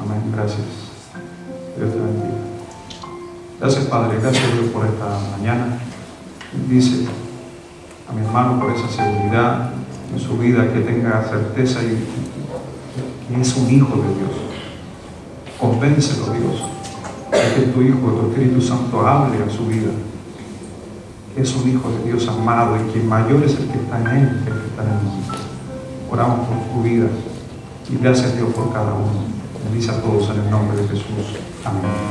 Amén, gracias. Dios te bendiga. Gracias, Padre, gracias, Dios, por esta mañana. Dice a mi hermano por esa seguridad en su vida, que tenga certeza y que es un hijo de Dios. Convéncelo, Dios, de que tu Hijo, tu Espíritu Santo hable a su vida, que es un hijo de Dios amado y que mayor es el que está en él que el que está en el mundo. Oramos por tu vida y gracias, Dios, por cada uno. Bendice a todos en el nombre de Jesús. Amén.